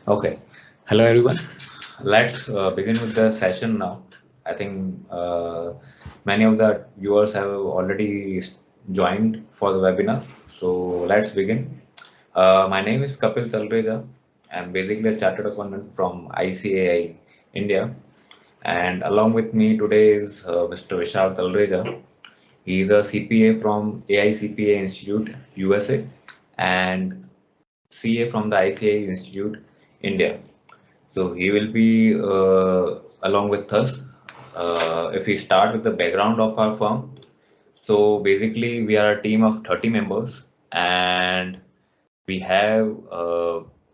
Okay. Hello, everyone. Let's begin with the session now. I think many of the viewers have already joined for the webinar. So let's begin. My name is Kapil Talreja. I'm basically a chartered accountant from ICAI, India. And along with me today is Mr. Vishal Talreja. He is a CPA from AICPA Institute, USA, and CA from the ICAI Institute, India. So he will be along with us. If we start with the background of our firm, so basically we are a team of 30 members and we have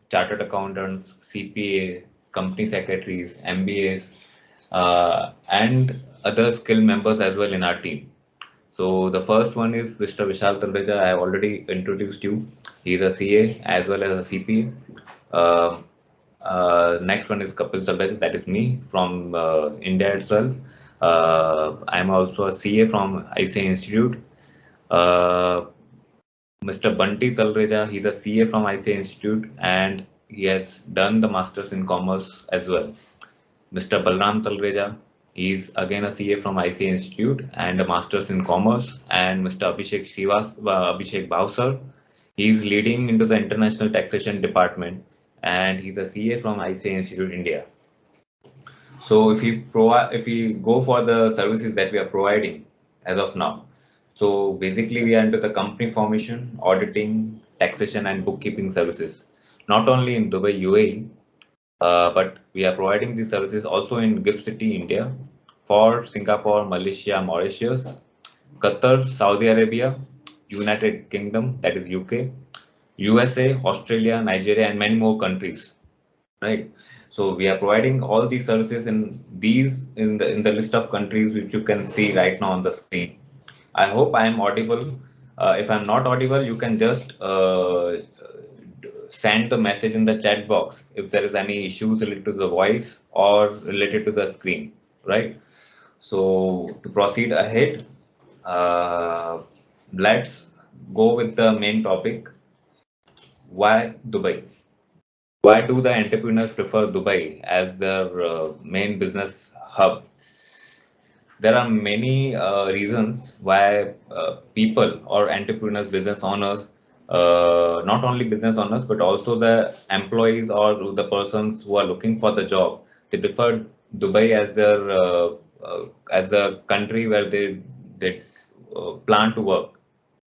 chartered accountants, CPA, company secretaries, MBAs, and other skilled members as well in our team. So the first one is Mr. Vishal Talreja. I have already introduced you. He's a CA as well as a CPA. Next one is Kapil Talreja. That is me from India itself. I'm also a CA from ICA Institute. Uh, Mr. Bunty Talreja, he's a CA from ICA Institute and he has done the Masters in Commerce as well. Mr. Balram Talreja, he's again a CA from ICA Institute and a Masters in Commerce. And Mr. Abhishek Bhavsar, he's leading into the International Taxation Department and he's a CA from ICA Institute India. So if we go for the services that we are providing as of now, so basically we are into the company formation, auditing, taxation and bookkeeping services, not only in Dubai UAE, but we are providing these services also in Gift City, India, for Singapore, Malaysia, Mauritius, Qatar, Saudi Arabia, United Kingdom, that is UK, USA, Australia, Nigeria, and many more countries. Right. So we are providing all these services in the list of countries which you can see right now on the screen. I hope I am audible. If I'm not audible, you can just send the message in the chat box if there is any issues related to the voice or related to the screen. Right. So to proceed ahead, uh, let's go with the main topic. Why Dubai? Why do the entrepreneurs prefer Dubai as their main business hub? There are many reasons why people or entrepreneurs, business owners, not only business owners, but also the employees or the persons who are looking for the job, they prefer Dubai as the country where they plan to work,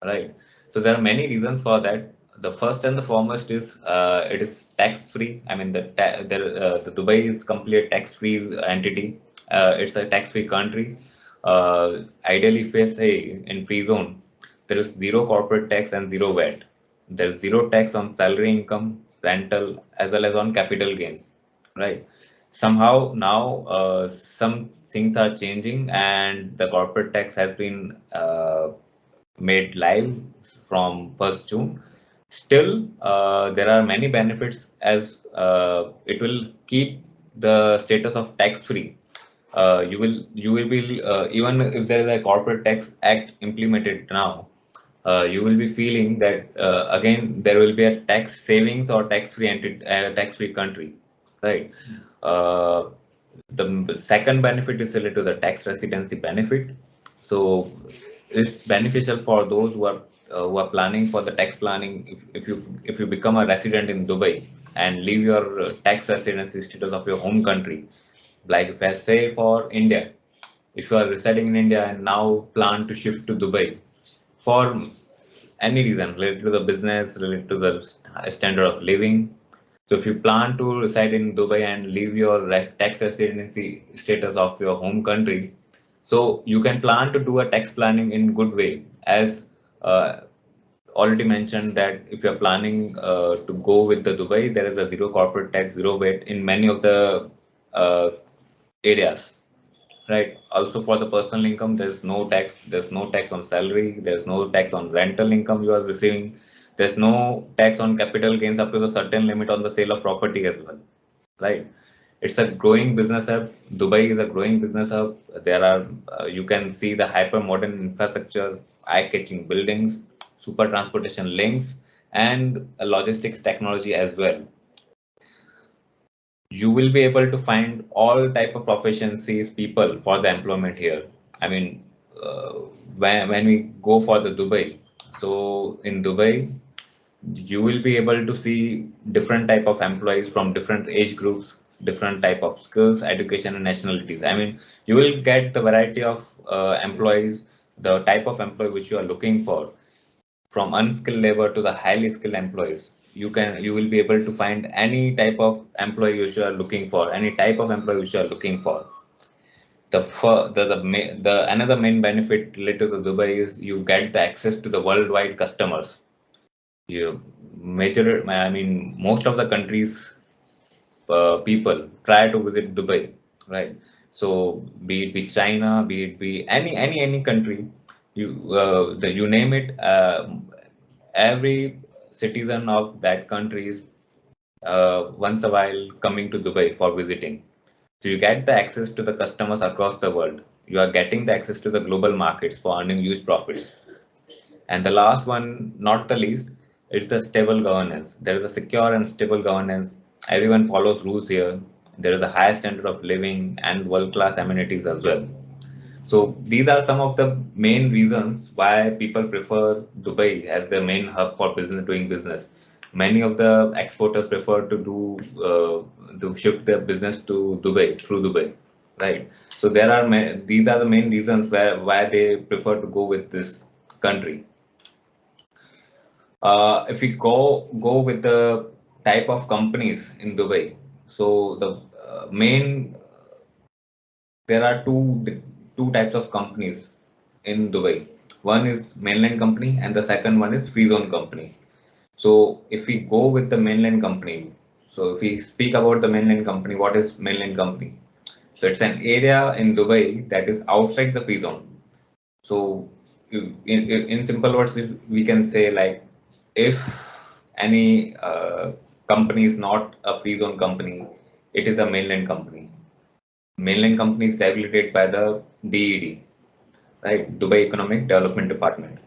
right? So there are many reasons for that. The first and the foremost is it is tax free. I mean the Dubai is completely tax free entity. It's a tax free country. Ideally, if we say in free zone, there is zero corporate tax and zero VAT. There is zero tax on salary income, rental, as well as on capital gains, right? Somehow now some things are changing and the corporate tax has been made live from 1st June. Still, there are many benefits as it will keep the status of tax free. You will be even if there is a corporate tax act implemented now, you will be feeling that again there will be a tax savings or tax free country, right? Uh, the second benefit is related to the tax residency benefit. So it's beneficial for those who are planning for the tax planning. If you become a resident in Dubai and leave your tax residency status of your home country, like if I say for India, if you are residing in India and now plan to shift to Dubai for any reason related to the business, related to the standard of living. So if you plan to reside in Dubai and leave your tax residency status of your home country, so you can plan to do a tax planning in good way. As uh, already mentioned that if you're planning to go with the Dubai, there is a zero corporate tax, zero VAT in many of the uh, areas. Right. Also for the personal income, there's no tax. There's no tax on salary. There's no tax on rental income you are receiving. There's no tax on capital gains up to the certain limit on the sale of property as well. Right. It's a growing business hub. Dubai is a growing business hub. There are you can see the hyper modern infrastructure, eye-catching buildings, super transportation links, and logistics technology as well. you will be able to find all type of proficiencies people for the employment here. I mean, uh, when we go for the Dubai, so in Dubai, you will be able to see different type of employees from different age groups, different type of skills, education, and nationalities. I mean, you will get the variety of employees, the type of employee which you are looking for, from unskilled labor to the highly skilled employees. You will be able to find any type of employee which you are looking for, any type of employee which you are looking for. The another main benefit related to Dubai is you get the access to the worldwide customers. You I mean, most of the countries people try to visit Dubai, right? So be it be China, be it be any country, you name it, every citizen of that country is once a while coming to Dubai for visiting. So you get the access to the customers across the world. You are getting the access to the global markets for earning huge profits. And the last one, not the least, it's the stable governance. There is a secure and stable governance. Everyone follows rules here. There is a high standard of living and world-class amenities as well. So these are some of the main reasons why people prefer Dubai as their main hub for business doing business. Many of the exporters prefer to to shift their business to Dubai through Dubai, right? So these are the main reasons why they prefer to go with this country. If we go with the type of companies in Dubai, so the main there are two types of companies in Dubai. One is mainland company and the second one is free zone company. So if we go with the mainland company, so if we speak about the mainland company, what is mainland company? So it's an area in Dubai that is outside the free zone. So in simple words, if we can say like if any company is not a free zone company, it is a mainland company. Mainland company is regulated by the DED, right? Dubai Economic Development Department.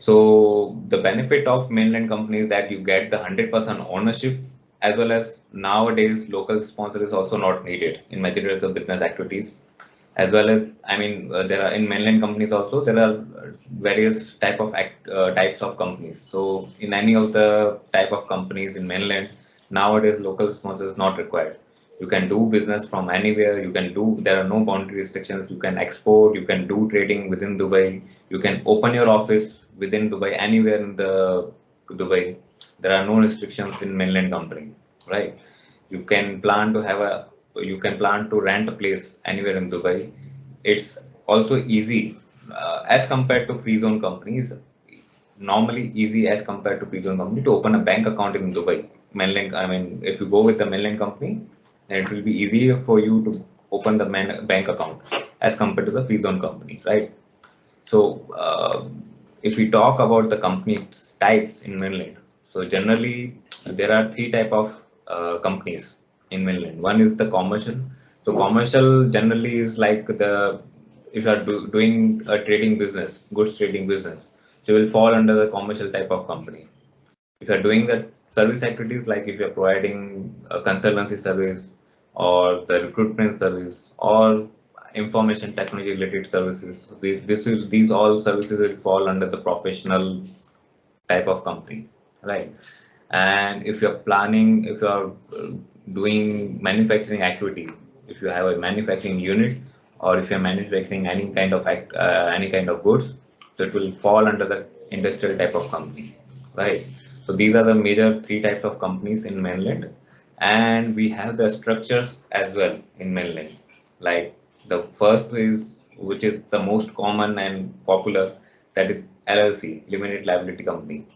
So the benefit of mainland company is that you get the 100% ownership, as well as nowadays local sponsor is also not needed in majority of the business activities. As well as, I mean, there are in mainland companies also there are various types of companies. So in any of the type of companies in mainland, nowadays local sponsor is not required. You can do business from anywhere. There are no boundary restrictions. You can export, you can do trading within Dubai. You can open your office within Dubai, anywhere in the Dubai. There are no restrictions in mainland company, right? You can plan to have a, you can plan to rent a place anywhere in Dubai. It's also easy as compared to free zone companies. Normally easy as compared to free zone company to open a bank account in Dubai. Mainland, I mean, if you go with the mainland company, then it will be easier for you to open the bank account as compared to the free zone company, right? So if we talk about the company types in mainland, so generally there are three type of companies in mainland. One is the commercial. So commercial generally is like the, if you are doing a trading business, goods trading business, so you will fall under the commercial type of company. If you are doing the service activities, like if you are providing a consultancy service or the recruitment service or information technology related services, these all services will fall under the professional type of company, right? And if you're planning, if you're doing manufacturing activity, if you have a manufacturing unit or if you're manufacturing any kind of goods, so it will fall under the industrial type of company, right? So these are the major three types of companies in mainland, and we have the structures as well in mainland. Like the first is, which is the most common and popular, that is LLC, limited liability company.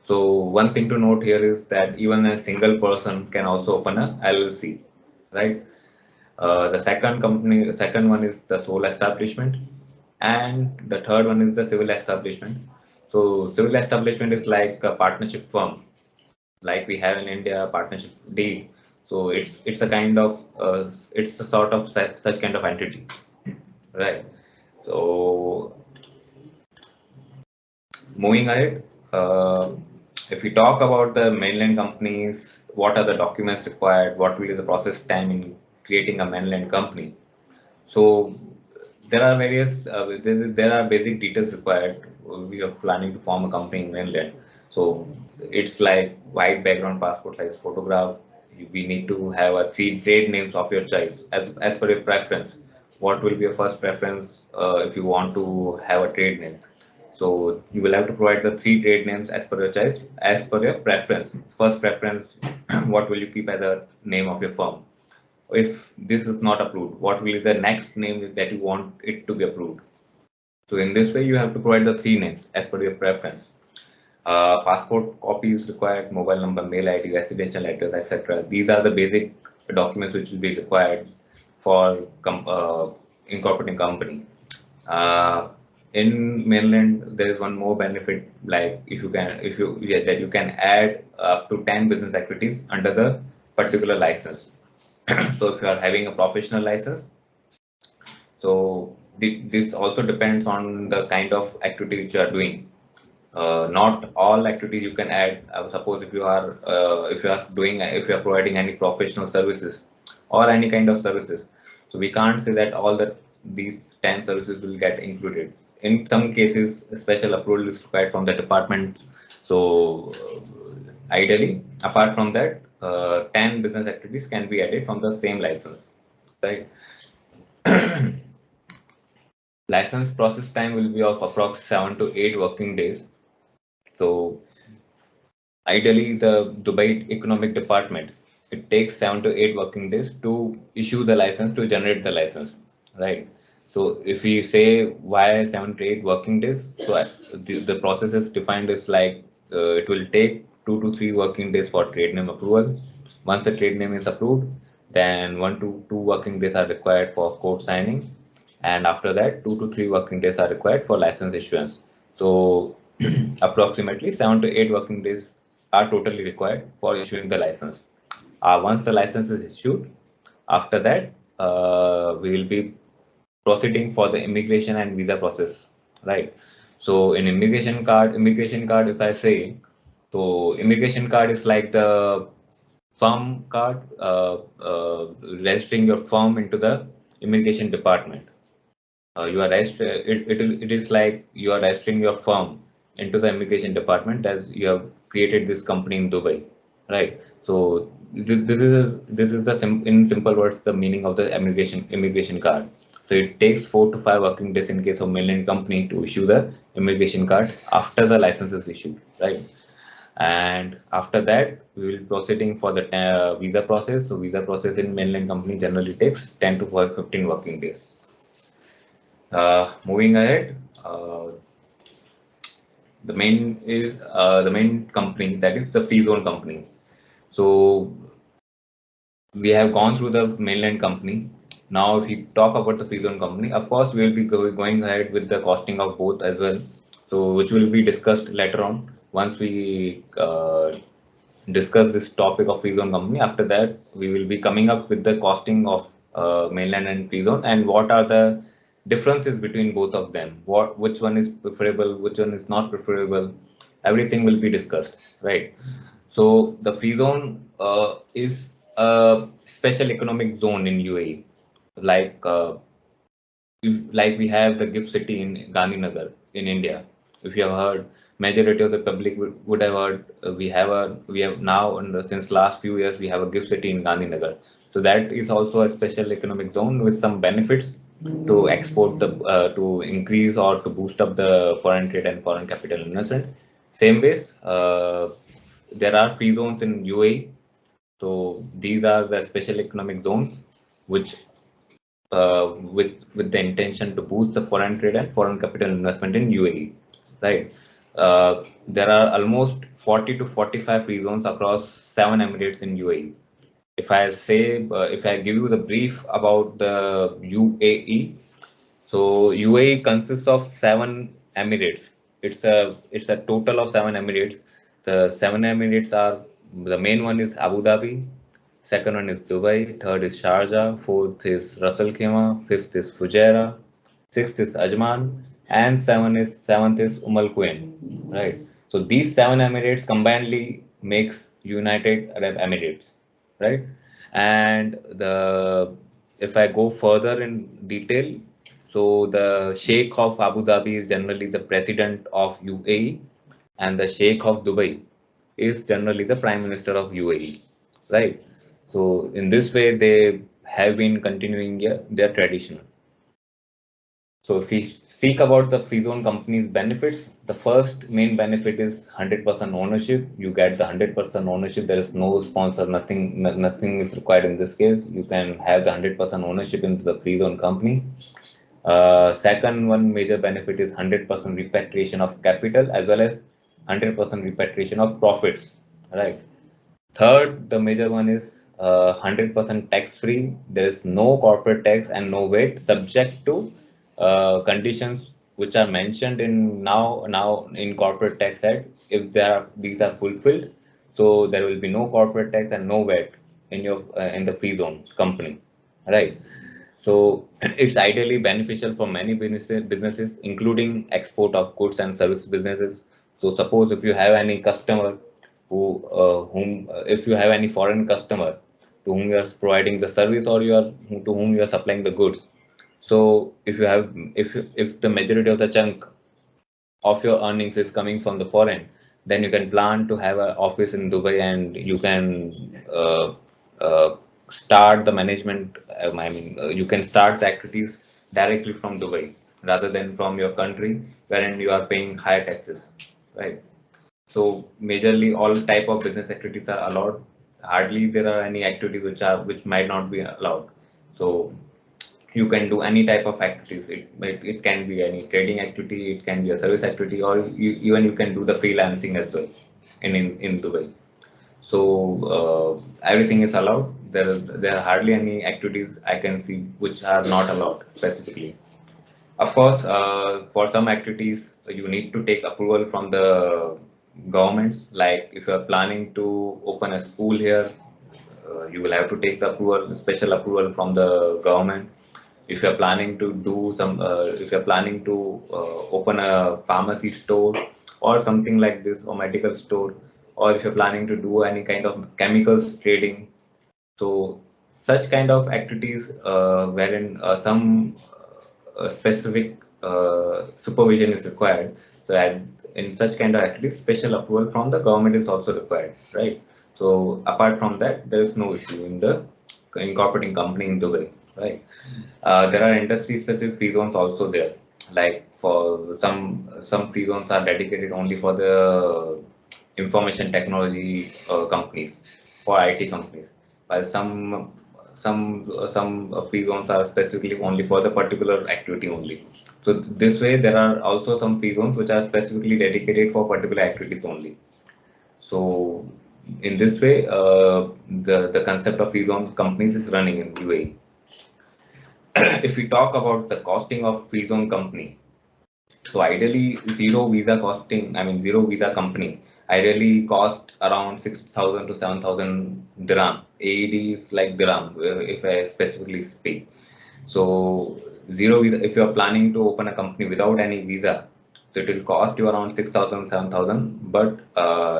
So one thing to note here is that even a single person can also open a LLC, right? The second one is the sole establishment, and the third one is the civil establishment. So civil establishment is like a partnership firm, like we have in India, partnership deed. So it's a kind of it's a sort of such kind of entity, right? So moving ahead, if we talk about the mainland companies, what are the documents required, what will be the process time in creating a mainland company. So there are various there are basic details required. We are planning to form a company in mainland. So it's like white background passport size photograph. We need to have a three trade names of your choice as per your preference. What will be your first preference if you want to have a trade name? So you will have to provide the three trade names as per your choice, as per your preference. First preference, what will you keep as a name of your firm? If this is not approved, what will be the next name that you want it to be approved? So in this way, you have to provide the three names as per your preference. Passport copy is required, mobile number, mail ID, residential address, etc. These are the basic documents which will be required for incorporating company. Uh, in mainland, there is one more benefit, like if you yeah, that you can add up to 10 business activities under the particular license. So if you are having a professional license, so this also depends on the kind of activity which you are doing. Not all activities you can add. Suppose if you are doing if you are providing any professional services or any kind of services, so we can't say that all the these 10 services will get included. In some cases, special approval is required from the department. So ideally, apart from that, 10 business activities can be added from the same license, right? License process time will be of approx 7 to 8 working days. So ideally, the Dubai Economic Department, it takes 7 to 8 working days to issue the license, to generate the license, right? So if we say why 7 to 8 working days, so the process is defined as like it will take 2 to 3 working days for trade name approval. Once the trade name is approved, then 1 to 2 working days are required for court signing, and after that 2 to 3 working days are required for license issuance. So approximately 7 to 8 working days are totally required for issuing the license. Once the license is issued, after that we will be proceeding for the immigration and visa process, right? So in immigration card, if I say, so immigration card is like the firm card, registering your firm into the immigration department. It is like you are registering your firm into the immigration department as you have created this company in Dubai, right? So this is the in simple words the meaning of the immigration card. So it takes 4 to 5 working days in case of mainland company to issue the immigration card after the license is issued, right? And after that we will proceeding for the visa process. So visa process in mainland company generally takes 10 to 15 working days. Moving ahead, the main company, that is the Freezone company. So we have gone through the mainland company. Now, if we talk about the Freezone company, of course, we will be going ahead with the costing of both as well. So which will be discussed later on once we discuss this topic of Freezone company. After that, we will be coming up with the costing of mainland and Freezone and what are the differences between both of them. Which one is preferable, which one is not preferable. Everything will be discussed, right? So the Freezone is a special economic zone in UAE, like like we have the gift city in Gandhinagar in India. If you have heard, majority of the public would have heard. We have now since last few years we have a gift city in Gandhinagar. So that is also a special economic zone with some benefits to export the to increase or to boost up the foreign trade and foreign capital investment. Same ways, there are free zones in UAE. So these are the special economic zones which with the intention to boost the foreign trade and foreign capital investment in UAE, right? There are almost 40 to 45 free zones across 7 emirates in UAE. If I give you the brief about the UAE, so UAE consists of 7 emirates. It's a total of 7 emirates. The 7 emirates are, the main one is Abu Dhabi, second one is Dubai, third is Sharjah, fourth is Ras Al Khaimah, fifth is Fujairah, sixth is Ajman, and seventh is Quwain. Right. So these 7 emirates combinedly makes United Arab Emirates, right? And if I go further in detail, so the Sheikh of Abu Dhabi is generally the president of UAE, and the Sheikh of Dubai is generally the Prime Minister of UAE, right? So in this way, they have been continuing their tradition. So if we speak about the free zone company's benefits, the first main benefit is 100% ownership. You get the 100% ownership. There is no sponsor, nothing is required in this case. You can have the 100% ownership into the free zone company. Second one major benefit is 100% repatriation of capital as well as 100% repatriation of profits, right? Third, the major one is 100% tax free. There is no corporate tax and no VAT, subject to conditions which are mentioned in now in corporate tax act. If these are fulfilled, so there will be no corporate tax and no VAT in your in the free zone company, right? So it's ideally beneficial for many businesses, including export of goods and service businesses. So suppose if you have any customer if you have any foreign customer to whom you are providing the service, or to whom you are supplying the goods. So if the majority of the chunk of your earnings is coming from the foreign, then you can plan to have an office in Dubai, and you can start the management. You can start the activities directly from Dubai rather than from your country, wherein you are paying higher taxes, right? So majorly all type of business activities are allowed. Hardly there are any activities which might not be allowed. So you can do any type of activities. It can be any trading activity, it can be a service activity, or even you can do the freelancing as well in Dubai. So everything is allowed. There are hardly any activities I can see which are not allowed specifically. Of course, for some activities, you need to take approval from the governments. Like if you are planning to open a school here, you will have to take the approval, special approval from the government. If you are planning to if you are planning to open a pharmacy store or something like this, or medical store, or if you're planning to do any kind of chemicals trading, so such kind of activities wherein some specific supervision is required. So in such kind of activities, special approval from the government is also required, right? So apart from that, there is no issue in the incorporating company in Dubai, right? There are industry specific free zones also there. Like for some free zones are dedicated only for the information technology companies, for IT companies, while some free zones are specifically only for the particular activity only. So this way there are also some free zones which are specifically dedicated for particular activities only. So in this way, the concept of free zone companies is running in UAE. If we talk about the costing of free zone company, so ideally zero visa company ideally cost around 6,000 to 7,000 dirham. AED is like dirham, if I specifically speak. So zero visa, if you are planning to open a company without any visa, so it will cost you around 6,000, 7,000. But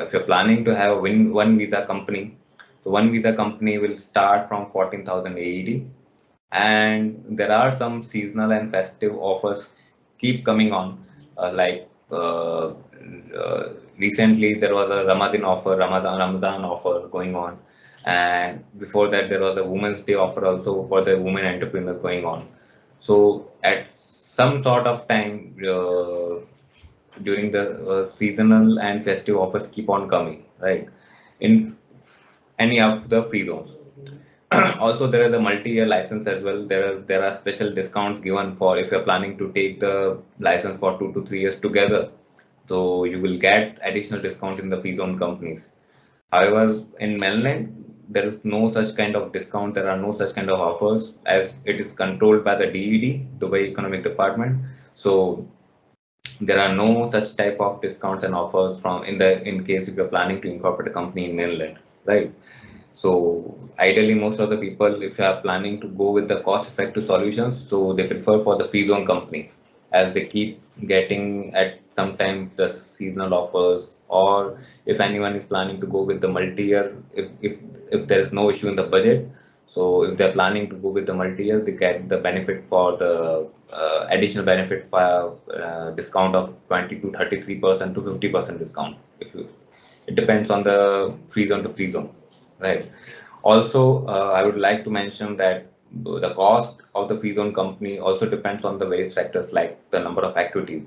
if you're planning to have one visa company, so one visa company will start from 14,000 AED, and there are some seasonal and festive offers keep coming on, like recently there was a Ramadan offer going on, and before that there was a Women's Day offer also for the women entrepreneurs going on. So at some sort of time during the seasonal and festive offers keep on coming, right, in any of the free zones. Also, there is a multi-year license as well. There are special discounts given for if you're planning to take the license for 2 to 3 years together. So you will get additional discount in the free zone companies. However, in mainland, there is no such kind of discount. There are no such kind of offers, as it is controlled by the DED, Dubai Economic Department. So there are no such type of discounts and offers in case if you're planning to incorporate a company in mainland, right? So ideally, most of the people, if you are planning to go with the cost-effective solutions, so they prefer for the free zone company, as they keep getting at sometimes the seasonal offers, or if anyone is planning to go with the multi-year, if there is no issue in the budget, so if they're planning to go with the multi-year, they get the benefit for the additional benefit for discount of 20 to 33% to 50% discount. If you, it depends on the free zone to free zone, right? Also, I would like to mention that the cost of the free zone company also depends on the various factors like the number of activities.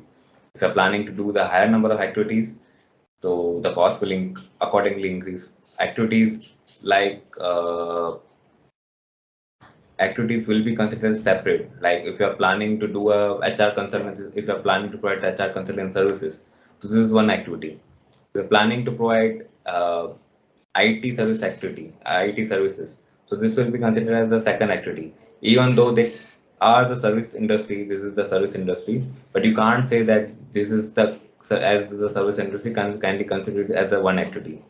If you're planning to do the higher number of activities, so the cost will accordingly increase. Activities like activities will be considered separate. Like if you're planning to do a HR consultancy, if you're planning to provide HR consulting services, so this is one activity. We're planning to provide IT service activity, IT services. So this will be considered as the second activity. Even though they are the service industry, this is the service industry, but you can't say that this is the as the service industry can be considered as a one activity.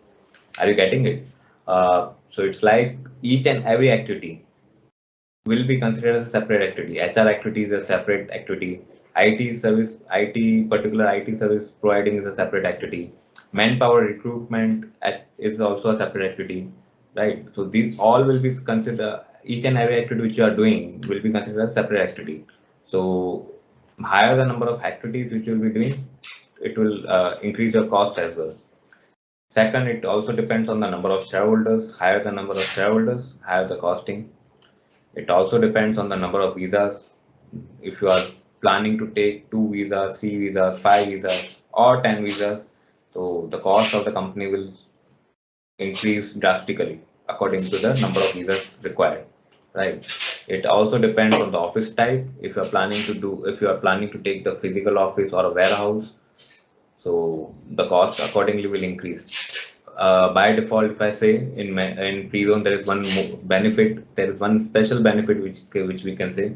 Are you getting it? So it's like each and every activity will be considered as a separate activity. HR activity is a separate activity. IT service, particular IT service providing is a separate activity. Manpower recruitment is also a separate activity, right? So these all will be considered, each and every activity which you are doing will be considered a separate activity. So higher the number of activities which you will be doing, it will increase your cost as well. Second, it also depends on the number of shareholders. Higher the number of shareholders, higher the costing. It also depends on the number of visas. If you are planning to take 2 visas, 3 visas, 5 visas, or 10 visas, so the cost of the company will increase drastically according to the number of visas required. Right. It also depends on the office type. If you are planning to take the physical office or a warehouse, so the cost accordingly will increase. By default, if I say in Freezone, there is one benefit, there is one special benefit which we can say,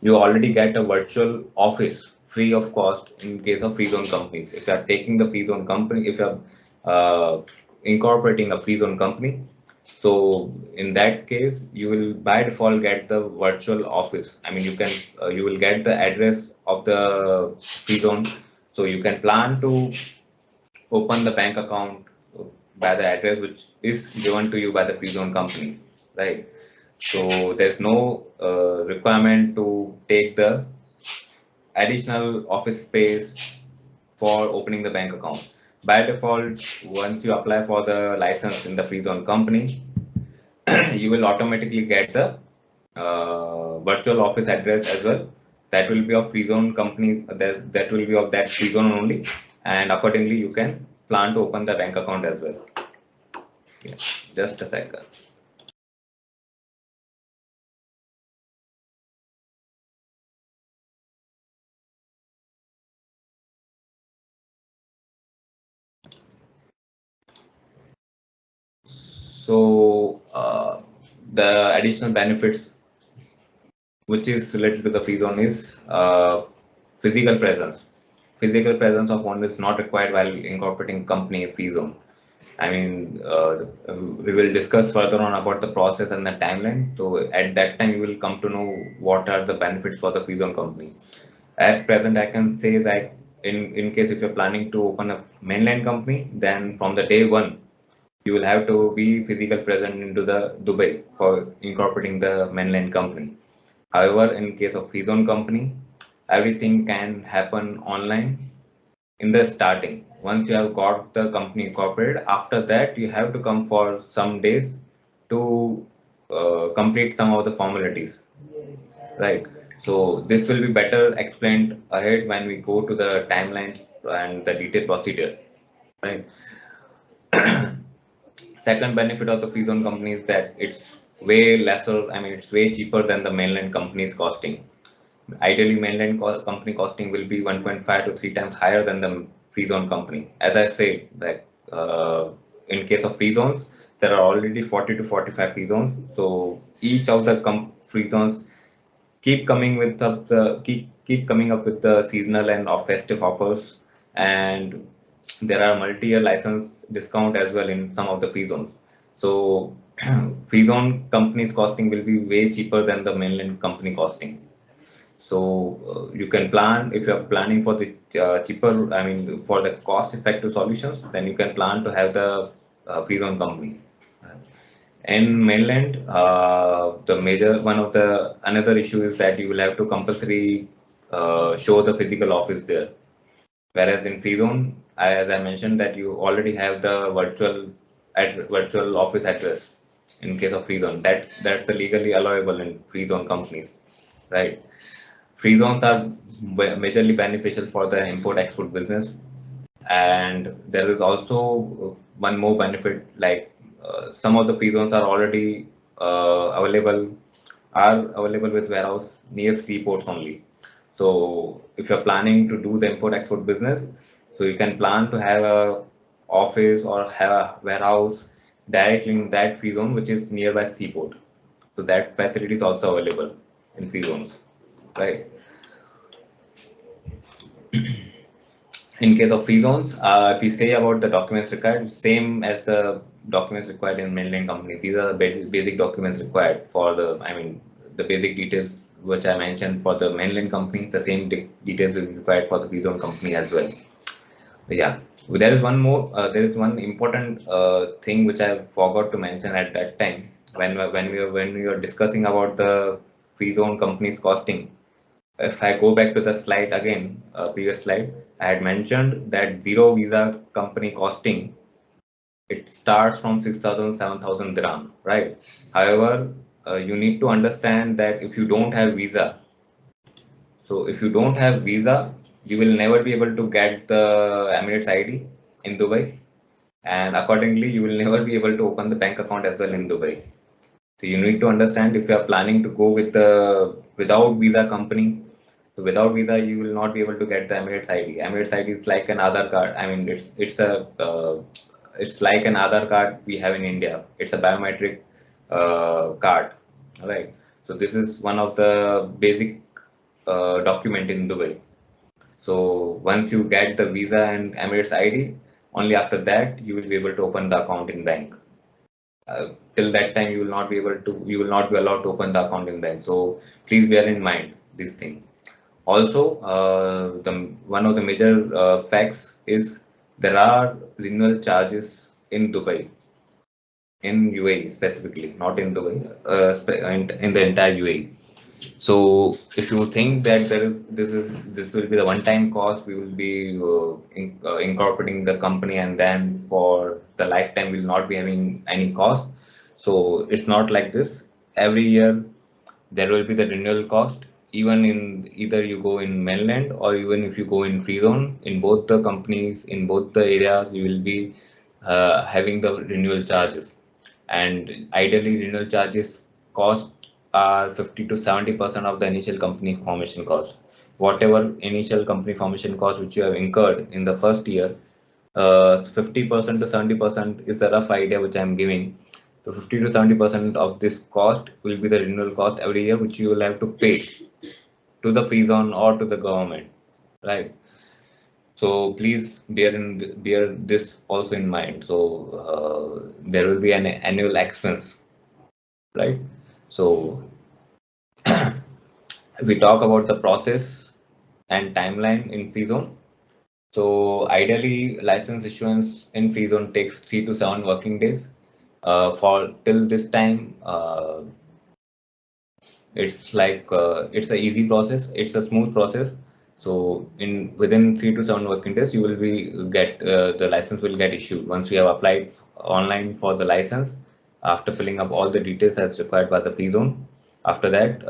you already get a virtual office free of cost in case of Freezone companies. If you are taking the Freezone company, if you are incorporating a Freezone company, so in that case, you will by default get the virtual office. I mean, you will get the address of the Freezone, so you can plan to open the bank account by the address which is given to you by the pre-zone company, right? So there's no requirement to take the additional office space for opening the bank account. By default, once you apply for the license in the free zone company, you will automatically get the virtual office address as well. That will be of free zone company, that will be of that free zone only, and accordingly you can plan to open the bank account as well. Yeah, just a second. So the additional benefits which is related to the free zone is physical presence. Physical presence of one is not required while incorporating company free zone. I mean, we will discuss further on about the process and the timeline. So at that time, you will come to know what are the benefits for the free zone company. At present, I can say that in case if you're planning to open a mainland company, then from the day one, you will have to be physical present into the Dubai for incorporating the mainland company. However, in case of free zone company, everything can happen online in the starting. Once you have got the company incorporated, after that you have to come for some days to complete some of the formalities, right? So this will be better explained ahead when we go to the timelines and the detailed procedure, right? Second benefit of the free zone company is that it's way lesser, I mean, it's way cheaper than the mainland company's costing. Ideally, mainland company costing will be 1.5 to 3 times higher than the free zone company. As I said, that in case of free zones, there are already 40 to 45 free zones. So each of the free zones keep coming up with the seasonal and of festive offers, and there are multi-year license discount as well in some of the free zones. So free zone companies costing will be way cheaper than the mainland company costing. So you can plan if you're planning for the cheaper, I mean, for the cost-effective solutions, then you can plan to have the Freezone company. In mainland, the major one of the another issue is that you will have to compulsory show the physical office there. Whereas in Freezone, as I mentioned, that you already have the virtual office address in case of Freezone. That's the legally allowable in Freezone companies, right? Free zones are majorly beneficial for the import-export business, and there is also one more benefit, like some of the free zones are available with warehouse near seaports only. So if you're planning to do the import-export business, so you can plan to have a office or have a warehouse directly in that free zone, which is nearby seaport. So that facility is also available in free zones, right? In case of free zones, if we say about the documents required, same as the documents required in mainland company. These are the basic documents required for the, I mean, the basic details which I mentioned for the mainland companies, the same details will be required for the free zone company as well. But yeah, there is one more, there is one important thing which I forgot to mention at that time when we were discussing about the free zone companies costing. If I go back to the slide again, previous slide, I had mentioned that zero visa company costing, it starts from 6,000, 7,000 dirham, right? However, you need to understand that if you don't have visa, so if you don't have visa, you will never be able to get the Emirates ID in Dubai, and accordingly, you will never be able to open the bank account as well in Dubai. So you need to understand if you are planning to go with the without visa company. So without visa, you will not be able to get the Emirates ID. Emirates ID is like an Aadhaar card. I mean, it's like an Aadhaar card we have in India. It's a biometric card. All right. So this is one of the basic document in Dubai. So once you get the visa and Emirates ID, only after that you will be able to open the account in bank. Till that time, you will not be allowed to open the account in bank. So please bear in mind this thing. Also, the one of the major facts is there are renewal charges in Dubai, in UAE specifically, not in Dubai, in the entire UAE. So if you think that this will be the one-time cost, we will be incorporating the company, and then for the lifetime we will not be having any cost. So it's not like this. Every year there will be the renewal cost, even in either you go in mainland or even if you go in free zone. In both the companies, in both the areas, you will be having the renewal charges. And ideally, renewal charges cost are 50 to 70% of the initial company formation cost. Whatever initial company formation cost which you have incurred in the first year, 50% to 70% is a rough idea which I am giving. So 50 to 70% of this cost will be the renewal cost every year, which you will have to pay to the free zone or to the government, right? So please bear this also in mind. So there will be an annual expense, right? So if we talk about the process and timeline in free zone, so ideally license issuance in free zone takes 3 to 7 working days. For till this time, it's a easy process. It's a smooth process. So in within 3 to 7 working days, you will be get the license will get issued once we have applied online for the license after filling up all the details as required by the pre-zone. After that,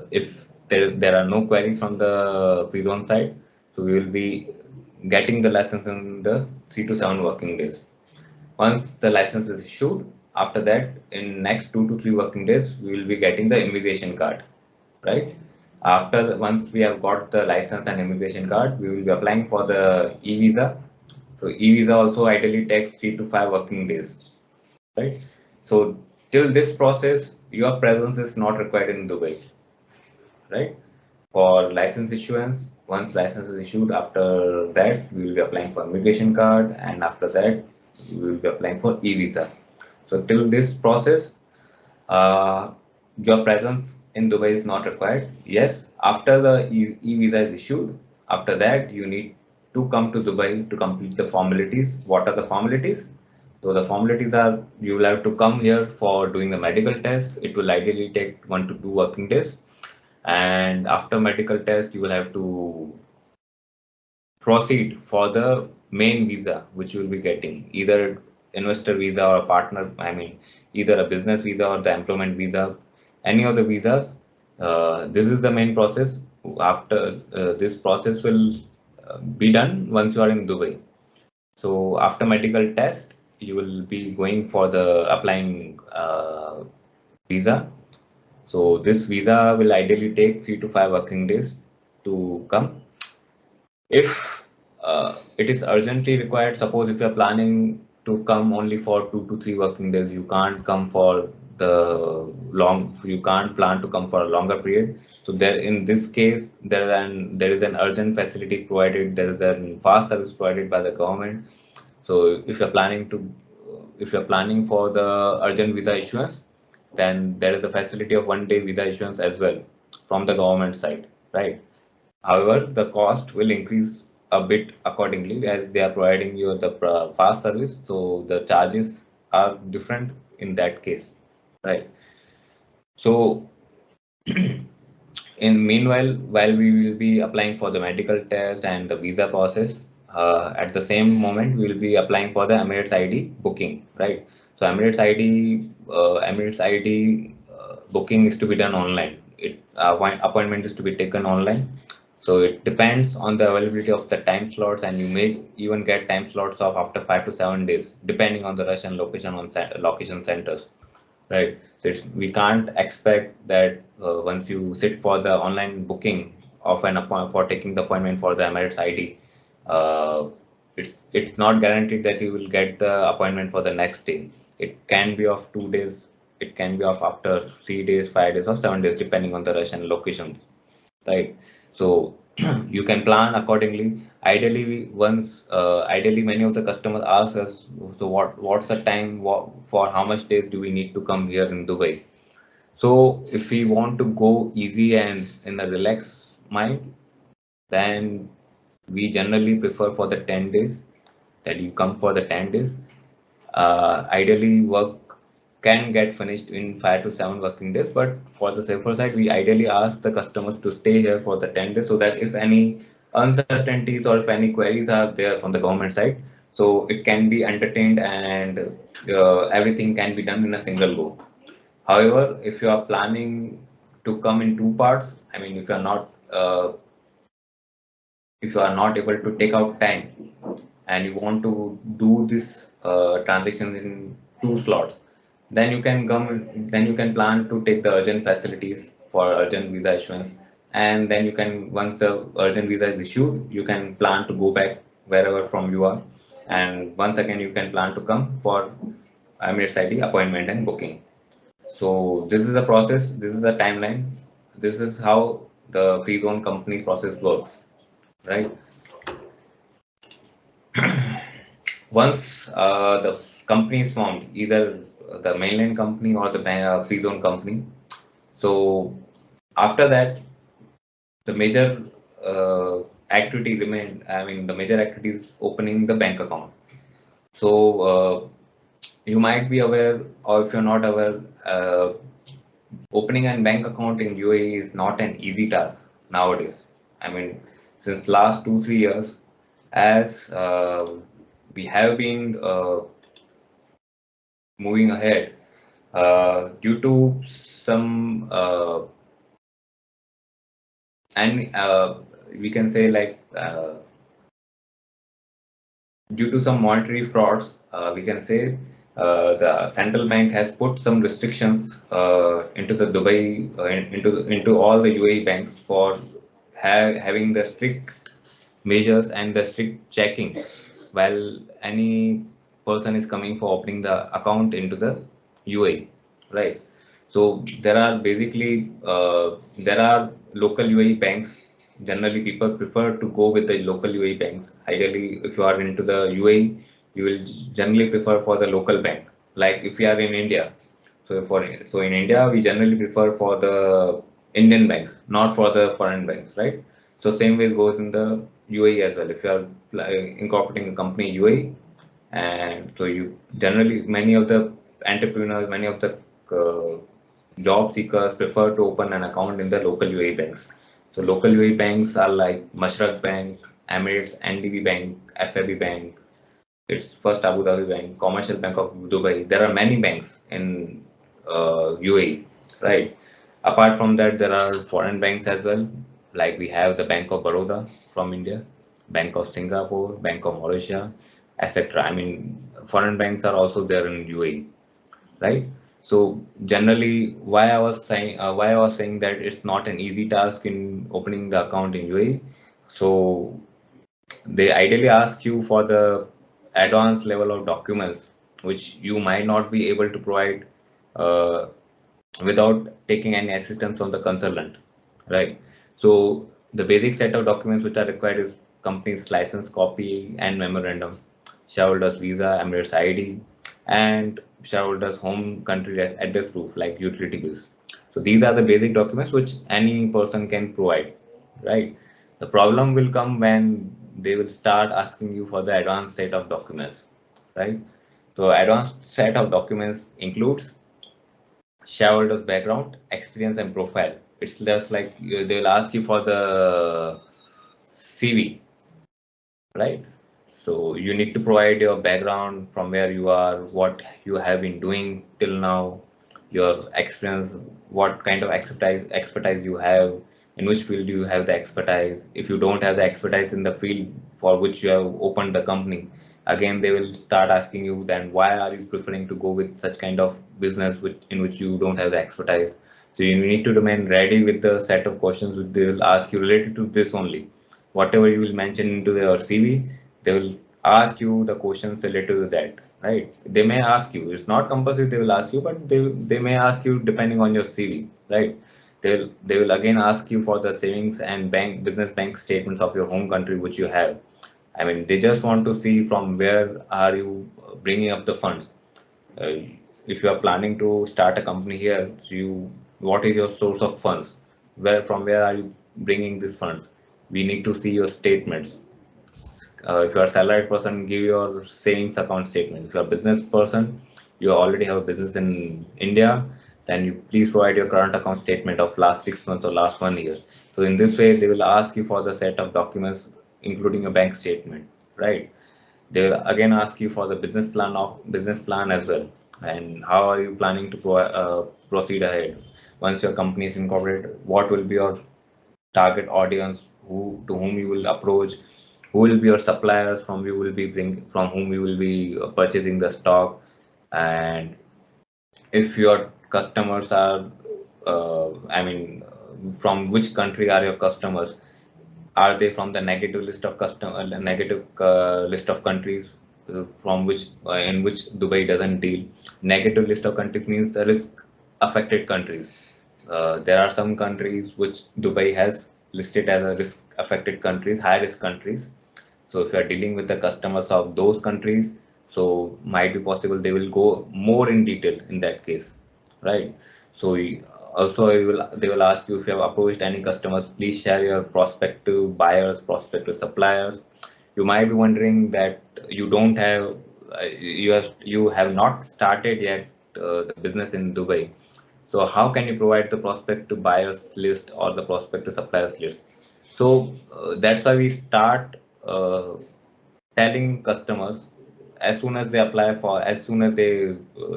if there are no queries from the pre-zone side, so we will be getting the license in the 3 to 7 working days. Once the license is issued, after that, in next 2 to 3 working days, we will be getting the immigration card, right? After once we have got the license and immigration card, we will be applying for the e-visa. So e-visa also ideally takes 3 to 5 working days, right? So till this process, your presence is not required in Dubai, right? For license issuance, once license is issued, after that we will be applying for immigration card, and after that we will be applying for e-visa. So till this process, your presence in Dubai is not required. Yes, after the e-visa is issued, after that you need to come to Dubai to complete the formalities. What are the formalities? So the formalities are you will have to come here for doing the medical test. It will ideally take 1 to 2 working days. And after medical test, you will have to proceed for the main visa, which you will be getting either investor visa or a partner, I mean, either a business visa or the employment visa, any of the visas. This is the main process. After this process will be done once you are in Dubai. So after medical test, you will be going for the applying visa. So this visa will ideally take 3 to 5 working days to come. If it is urgently required, suppose if you are planning to come only for 2 to 3 working days, you can't come for you can't plan to come for a longer period. So there, in this case, there is an urgent facility provided. There is a fast service provided by the government. So if you're planning for the urgent visa issuance, then there is a facility of 1 day visa issuance as well from the government side, right? However, the cost will increase a bit accordingly as they are providing you the fast service, so the charges are different in that case, right? So, in meanwhile, while we will be applying for the medical test and the visa process, at the same moment we will be applying for the Emirates ID booking, right? So Emirates ID booking is to be done online. Appointment is to be taken online. So it depends on the availability of the time slots, and you may even get time slots of after 5 to 7 days, depending on the rush and location on location centers. Right. So we can't expect that once you sit for the online booking of an appointment for taking the appointment for the Emirates ID, uh, it's not guaranteed that you will get the appointment for the next day. It can be of 2 days. It can be of after 3 days, 5 days, or 7 days, depending on the rush and location, right? So you can plan accordingly. Ideally, ideally many of the customers ask us, so what's the time, for how much days do we need to come here in Dubai? So if we want to go easy and in a relaxed mind, then we generally prefer for the 10 days, that you come for the 10 days. Ideally, work can get finished in 5 to 7 working days, but for the safer side, we ideally ask the customers to stay here for the 10 days so that if any uncertainties or if any queries are there from the government side, so it can be entertained and everything can be done in a single go. However, if you are planning to come in two parts, I mean, if you are not able to take out time and you want to do this transaction in two slots, then you can plan to take the urgent facilities for urgent visa issuance, and then you can, once the urgent visa is issued, you can plan to go back wherever from you are, and once again you can plan to come for Emirates ID appointment and booking. So this is the process, this is the timeline, this is how the free zone company process works, right? Once the company is formed, either the mainland company or the free zone company, so after that, the major activity remain. I mean, the major activity is opening the bank account. So you might be aware, or if you're not aware, opening a bank account in UAE is not an easy task nowadays. I mean, since last 2 3 years, as we have been moving ahead due to some and we can say like due to some monetary frauds, we can say the central bank has put some restrictions into the Dubai into all the UAE banks for having the strict measures and the strict checking while any person is coming for opening the account into the UAE, right? So there are local UAE banks. Generally, people prefer to go with the local UAE banks. Ideally, if you are into the UAE, you will generally prefer for the local bank. Like if you are in India, so in India, we generally prefer for the Indian banks, not for the foreign banks, right? So same way goes in the UAE as well. If you are incorporating a company UAE, and so you generally many of the entrepreneurs, many of the job seekers prefer to open an account in the local UAE banks. So local UAE banks are like Mashrak Bank, Emirates, NDB Bank, FAB Bank, it's First Abu Dhabi Bank, Commercial Bank of Dubai. There are many banks in UAE, right? Apart from that, there are foreign banks as well. Like we have the Bank of Baroda from India, Bank of Singapore, Bank of Malaysia, etc. I mean, foreign banks are also there in UAE, right? So generally, why I was saying that it's not an easy task in opening the account in UAE. So they ideally ask you for the advanced level of documents which you might not be able to provide uh, without taking any assistance from the consultant, right? So the basic set of documents which are required is company's license copy and memorandum, shareholders visa, Emirates ID, and shareholders home country address proof like utility bills. So these are the basic documents which any person can provide, right? The problem will come when they will start asking you for the advanced set of documents, right? So advanced set of documents includes shareholders background, experience and profile. It's just like they'll ask you for the CV, right? So you need to provide your background from where you are, what you have been doing till now, your experience, what kind of expertise you have, in which field you have the expertise. If you don't have the expertise in the field for which you have opened the company, again they will start asking you then why are you preferring to go with such kind of business in which you don't have the expertise. So you need to remain ready with the set of questions which they will ask you related to this only. Whatever you will mention into your CV, they will ask you the questions related to that, right? They may ask you, it's not compulsory they will ask you, but they may ask you depending on your CV, right? They will again ask you for the savings and business bank statements of your home country which you have. I mean, they just want to see from where are you bringing up the funds. uh, if you are planning to start a company here, so what is your source of funds? From where are you bringing these funds? We need to see your statements. If you are a salaried person, give your savings account statement. If you are a business person, you already have a business in India, then you please provide your current account statement of last 6 months or last 1 year. So in this way, they will ask you for the set of documents, including a bank statement, right? They will again ask you for the business plan as well, and how are you planning to proceed ahead once your company is incorporated. What will be your target audience, who to whom you will approach, who will be your suppliers from whom you will be purchasing the stock, and if your customers are I mean from which country are your customers, are they from the negative list of negative list of countries from which in which Dubai doesn't deal? Negative list of countries means the risk affected countries. There are some countries which Dubai has listed as a risk affected countries, high risk countries. So if you are dealing with the customers of those countries, so might be possible they will go more in detail in that case, right? So also they will ask you if you have approached any customers, please share your prospective buyers, prospective suppliers. You might be wondering that you have not started yet the business in Dubai. So how can you provide the prospective buyers list or the prospective suppliers list? So that's why we start telling customers as soon as they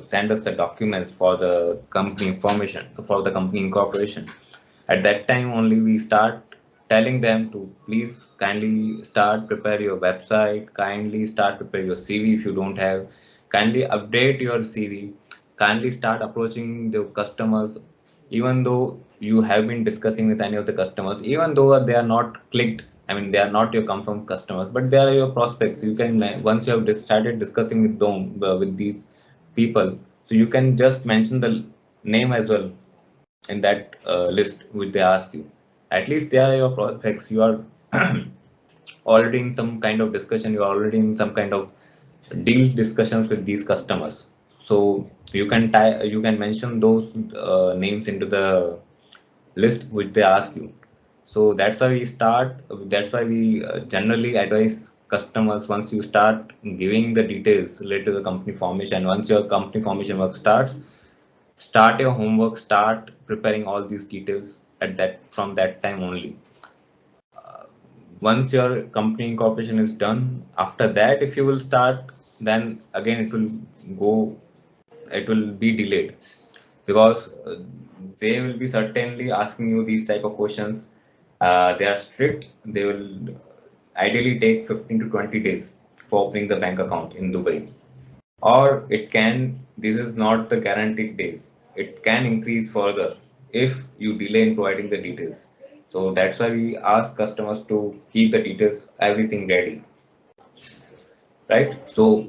send us the documents for the company information, for the company incorporation. At that time only we start telling them to please kindly start prepare your website, kindly start prepare your CV if you don't have, kindly update your CV, kindly start approaching the customers, even though you have been discussing with any of the customers, even though they are not clicked, I mean they are not your confirmed customers, but they are your prospects. You can once you have started discussing with them with these people, so you can just mention the name as well in that list which they ask you. At least they are your prospects. You are already in some kind of discussion. You are already in some kind of deal discussions with these customers. So you can mention those names into the list which they ask you. So that's why we start, that's why we generally advise customers, once you start giving the details related to the company formation, once your company formation work starts, start your homework, start preparing all these details at that, from that time only. Once your company incorporation is done, after that, if you will start, then again it will go, it will be delayed, because they will be certainly asking you these type of questions. They are strict. They will ideally take 15 to 20 days for opening the bank account in Dubai. Or it can, this is not the guaranteed days. It can increase further if you delay in providing the details. So that's why we ask customers to keep the details, everything ready, right? So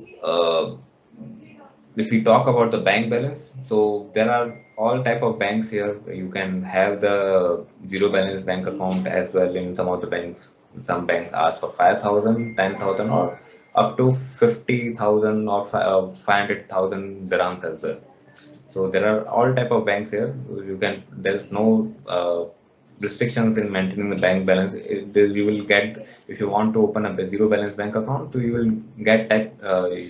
if we talk about the bank balance, so there are all type of banks here. You can have the zero balance bank account as well in some of the banks. Some banks ask for 5,000, 10,000, or up to 50,000 or 500,000 dirhams as well. So there are all type of banks here. You can, there's no restrictions in maintaining the bank balance. You will get, if you want to open a zero balance bank account, you will get that.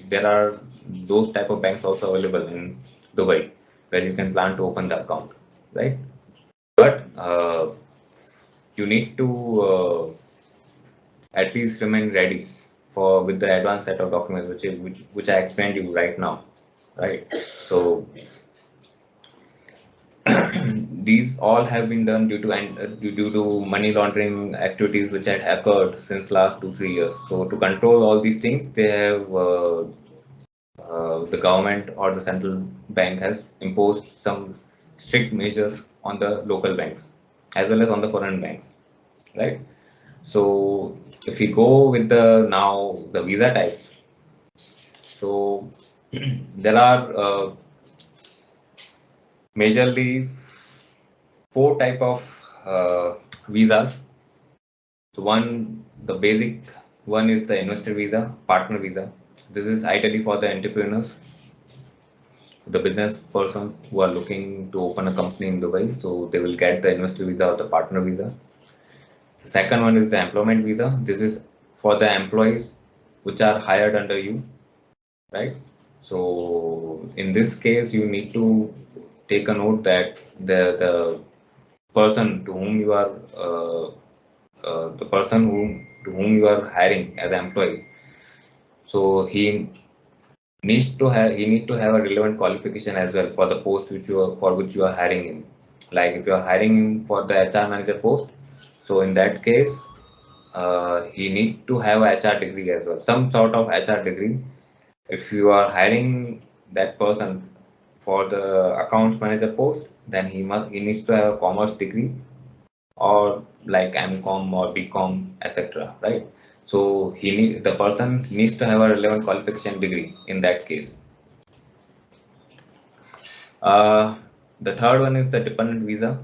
There are those type of banks also available in Dubai where you can plan to open the account, right? But you need to at least remain ready for with the advanced set of documents which I explained you right now, right? So these all have been done due to due to money laundering activities which had occurred since last 2 3 years. So to control all these things, they have the government or the central bank has imposed some strict measures on the local banks as well as on the foreign banks, right? So if we go with the now the visa types, so there are majorly four type of visas. So one, the basic one is the investor visa, partner visa. This is ideally for the entrepreneurs, the business persons who are looking to open a company in Dubai. So they will get the investor visa or the partner visa. The second one is the employment visa. This is for the employees which are hired under you, right? So in this case, you need to take a note that the person to whom you are the person to whom you are hiring as an employee, so he need to have a relevant qualification as well for the post which you are, for which you are hiring him. Like if you are hiring him for the HR manager post, so in that case he need to have a HR degree as well, some sort of HR degree. If you are hiring that person for the accounts manager post, then he needs to have a commerce degree or like MCOM or BCom, etc. Right? So the person needs to have a relevant qualification degree in that case. Uh, the third one is the dependent visa.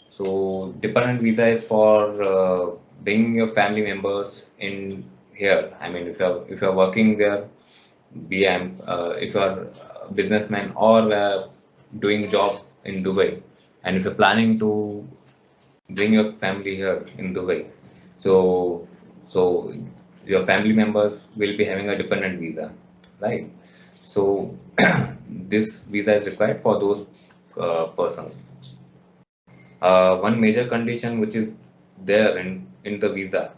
So dependent visa is for bringing your family members in here. I mean, if you're working there, if you are a businessman or doing job in Dubai, and if you're planning to bring your family here in Dubai, so so your family members will be having a dependent visa, right? So this visa is required for those persons. One major condition which is there in the visa,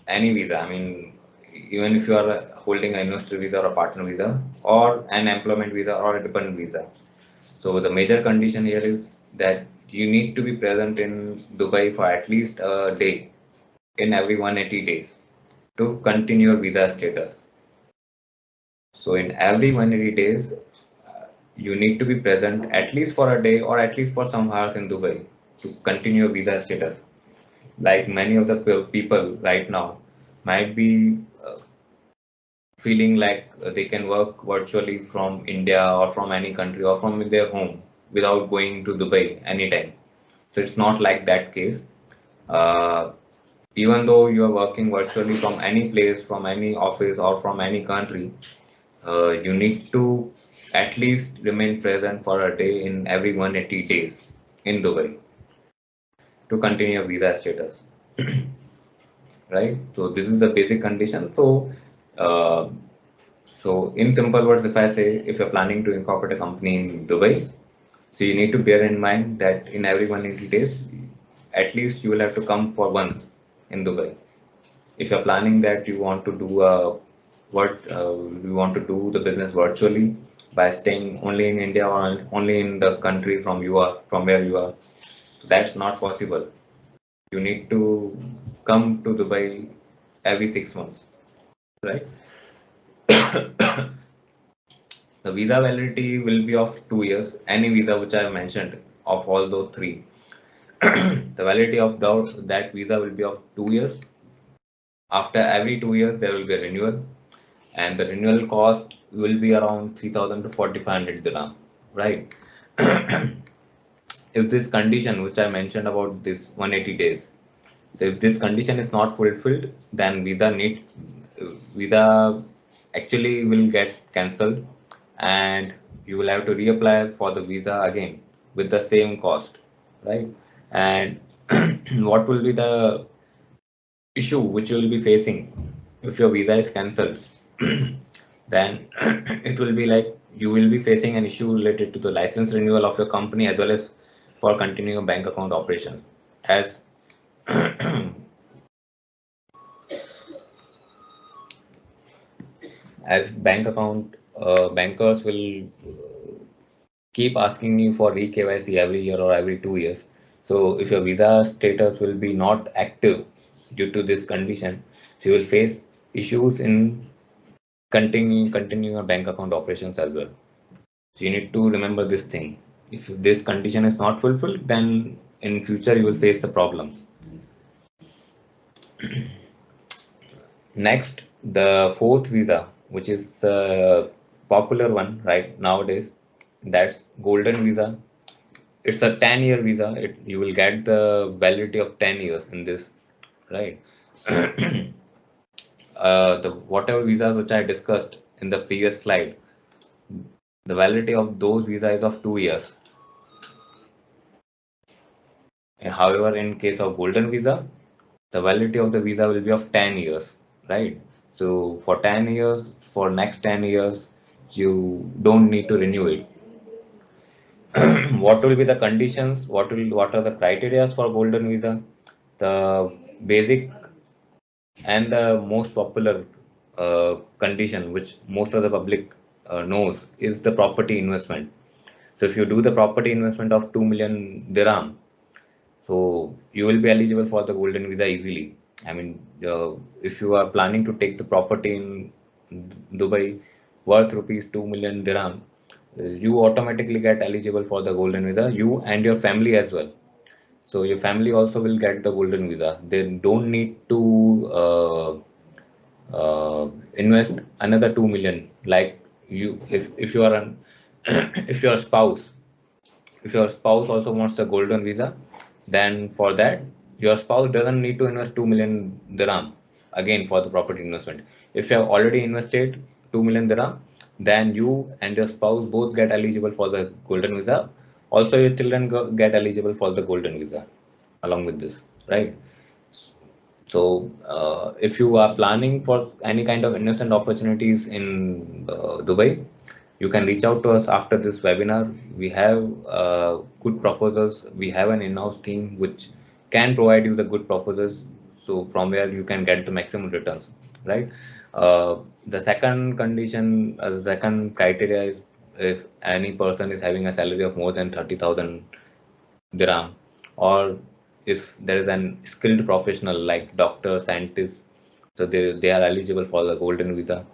any visa, I mean, even if you are holding an investor visa or a partner visa or an employment visa or a dependent visa. So the major condition here is that you need to be present in Dubai for at least a day in every 180 days to continue your visa status. So in every 180 days, you need to be present at least for a day or at least for some hours in Dubai to continue your visa status. Like many of the people right now might be feeling like they can work virtually from India or from any country or from their home without going to Dubai anytime. So it's not like that case. Uh, Even though you are working virtually from any place, from any office or from any country, you need to at least remain present for a day in every 180 days in Dubai to continue your visa status, right? So this is the basic condition. Uh, so in simple words, if I say if you're planning to incorporate a company in Dubai, so you need to bear in mind that in every 180 days, at least you will have to come for once in Dubai. If you're planning that you want to do you want to do the business virtually by staying only in India or only in the country from where you are, so that's not possible. You need to come to Dubai every 6 months, right? The visa validity will be of 2 years. Any visa which I have mentioned of all those three, the validity of that visa will be of 2 years. After every 2 years, there will be a renewal, and the renewal cost will be around 3,000 to 4,500 dirham, right? If this condition, which I mentioned about this 180 days, so if this condition is not fulfilled, then visa actually will get cancelled, and you will have to reapply for the visa again with the same cost, right? And what will be the issue which you will be facing if your visa is cancelled? Then it will be like you will be facing an issue related to the license renewal of your company as well as for continuing bank account operations, as as bank account bankers will keep asking you for re-KYC every year or every 2 years. So if your visa status will be not active due to this condition, so you will face issues in continuing your bank account operations as well. So you need to remember this thing. If this condition is not fulfilled, then in future you will face the problems. Next, the fourth visa, which is the popular one right nowadays, that's golden visa. It's a 10-year visa. You will get the validity of 10 years in this, right? The whatever visas which I discussed in the previous slide, the validity of those visa is of 2 years. However, in case of golden visa, the validity of the visa will be of 10 years, right? So for 10 years, for next 10 years, you don't need to renew it. What will be the conditions? What are the criteria for golden visa? The basic and the most popular condition, which most of the public knows, is the property investment. So if you do the property investment of 2 million dirham, so you will be eligible for the golden visa easily. I mean, if you are planning to take the property in Dubai worth rupees 2 million dirham, you automatically get eligible for the golden visa, you and your family as well. So your family also will get the golden visa. They don't need to invest another 2 million. Like if you are an if your spouse if your spouse also wants the golden visa, then for that, your spouse doesn't need to invest 2 million dirham again for the property investment. If you have already invested 2 million dirham, then you and your spouse both get eligible for the golden visa. Also, your children get eligible for the golden visa along with this, right? So, if you are planning for any kind of investment opportunities in Dubai, you can reach out to us after this webinar. We have good proposals. We have an in-house team which can provide you the good proposals. So, from where you can get the maximum returns, right? The second condition, the second criteria is if any person is having a salary of more than 30,000 dirham, or if there is an skilled professional like doctor, scientist, so they are eligible for the golden visa.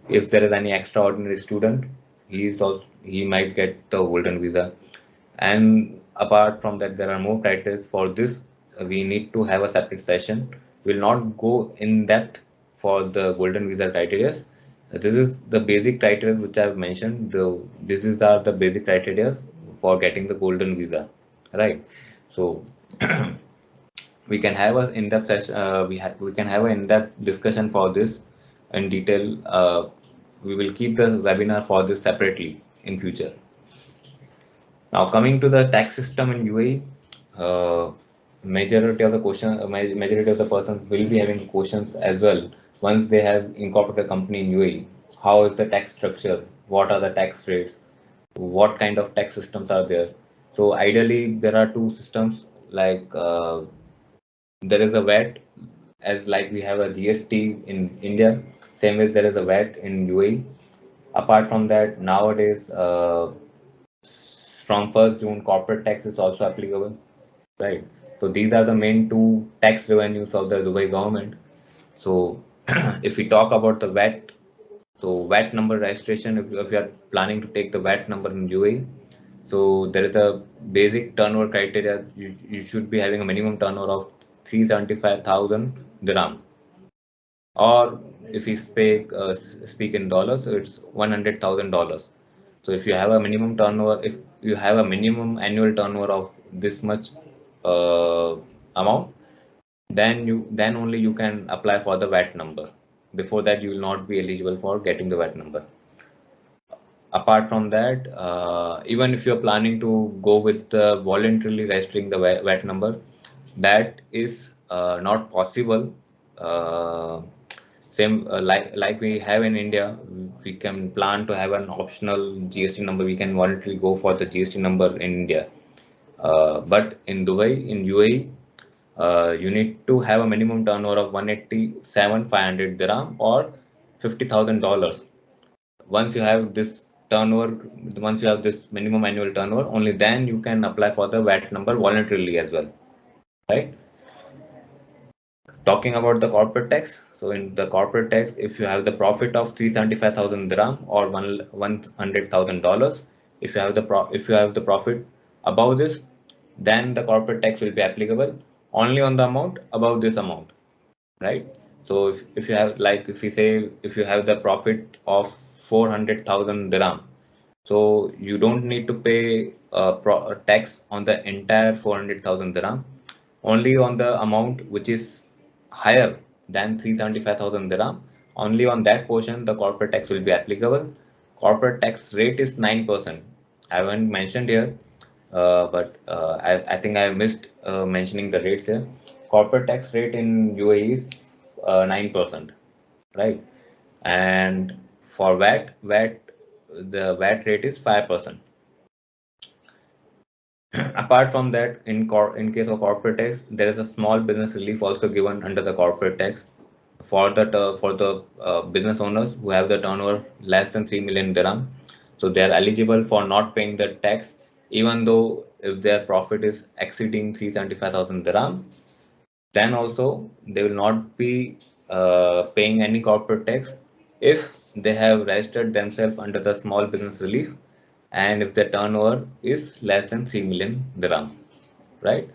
If there is any extraordinary student, he might get the golden visa. And apart from that, there are more criteria for this. We need to have a separate session. We will not go in depth for the golden visa criteria. This is the basic criteria which I have mentioned. This is are the basic criteria for getting the golden visa, right? So we can have a in-depth session. We can have an in-depth discussion for this in detail. we will keep the webinar for this separately in future. Now coming to the tax system in UAE, majority of the majority of the persons will be having questions as well once they have incorporated a company in UAE. How is the tax structure? What are the tax rates? What kind of tax systems are there? So ideally, there are two systems like there is a VAT as like we have a GST in India. Same way there is a VAT in UAE. Apart from that, nowadays from 1st June, corporate tax is also applicable, right? So these are the main two tax revenues of the Dubai government. So if we talk about the VAT, so VAT number registration, if you are planning to take the VAT number in UAE, so there is a basic turnover criteria. You should be having a minimum turnover of 375,000 dirham, or if we speak in dollars, so it's $100,000. So if you have a minimum turnover, if you have a minimum annual turnover of this much uh, amount, then only you can apply for the VAT number. Before that, you will not be eligible for getting the VAT number. Apart from that, even if you're planning to go with voluntarily registering the VAT number, that is not possible. Same like we have in India, we can plan to have an optional GST number. We can voluntarily go for the GST number in India. But in Dubai, in UAE, you need to have a minimum turnover of 187,500 dirham or $50,000. Once you have this turnover, once you have this minimum annual turnover, only then you can apply for the VAT number voluntarily as well, right? Talking about the corporate tax, so in the corporate tax, if you have the profit of 375,000 dirham or $100,000, if you have the profit above this, then the corporate tax will be applicable only on the amount above this amount, right? So if you have, like if we say, if you have the profit of 400,000 dirham, so you don't need to pay a tax on the entire 400,000 dirham, only on the amount which is higher than 375,000 dirham. Only on that portion the corporate tax will be applicable. Corporate tax rate is 9%. I haven't mentioned here, I think I missed mentioning the rates here. Corporate tax rate in UAE is 9%, right? And for the VAT rate is 5%. Apart from that, in case of corporate tax, there is a small business relief also given under the corporate tax for the business owners who have the turnover less than 3 million dirham. So they are eligible for not paying the tax, even though if their profit is exceeding 375,000 dirham, then also they will not be paying any corporate tax if they have registered themselves under the small business relief and if the turnover is less than 3 million dirham, right?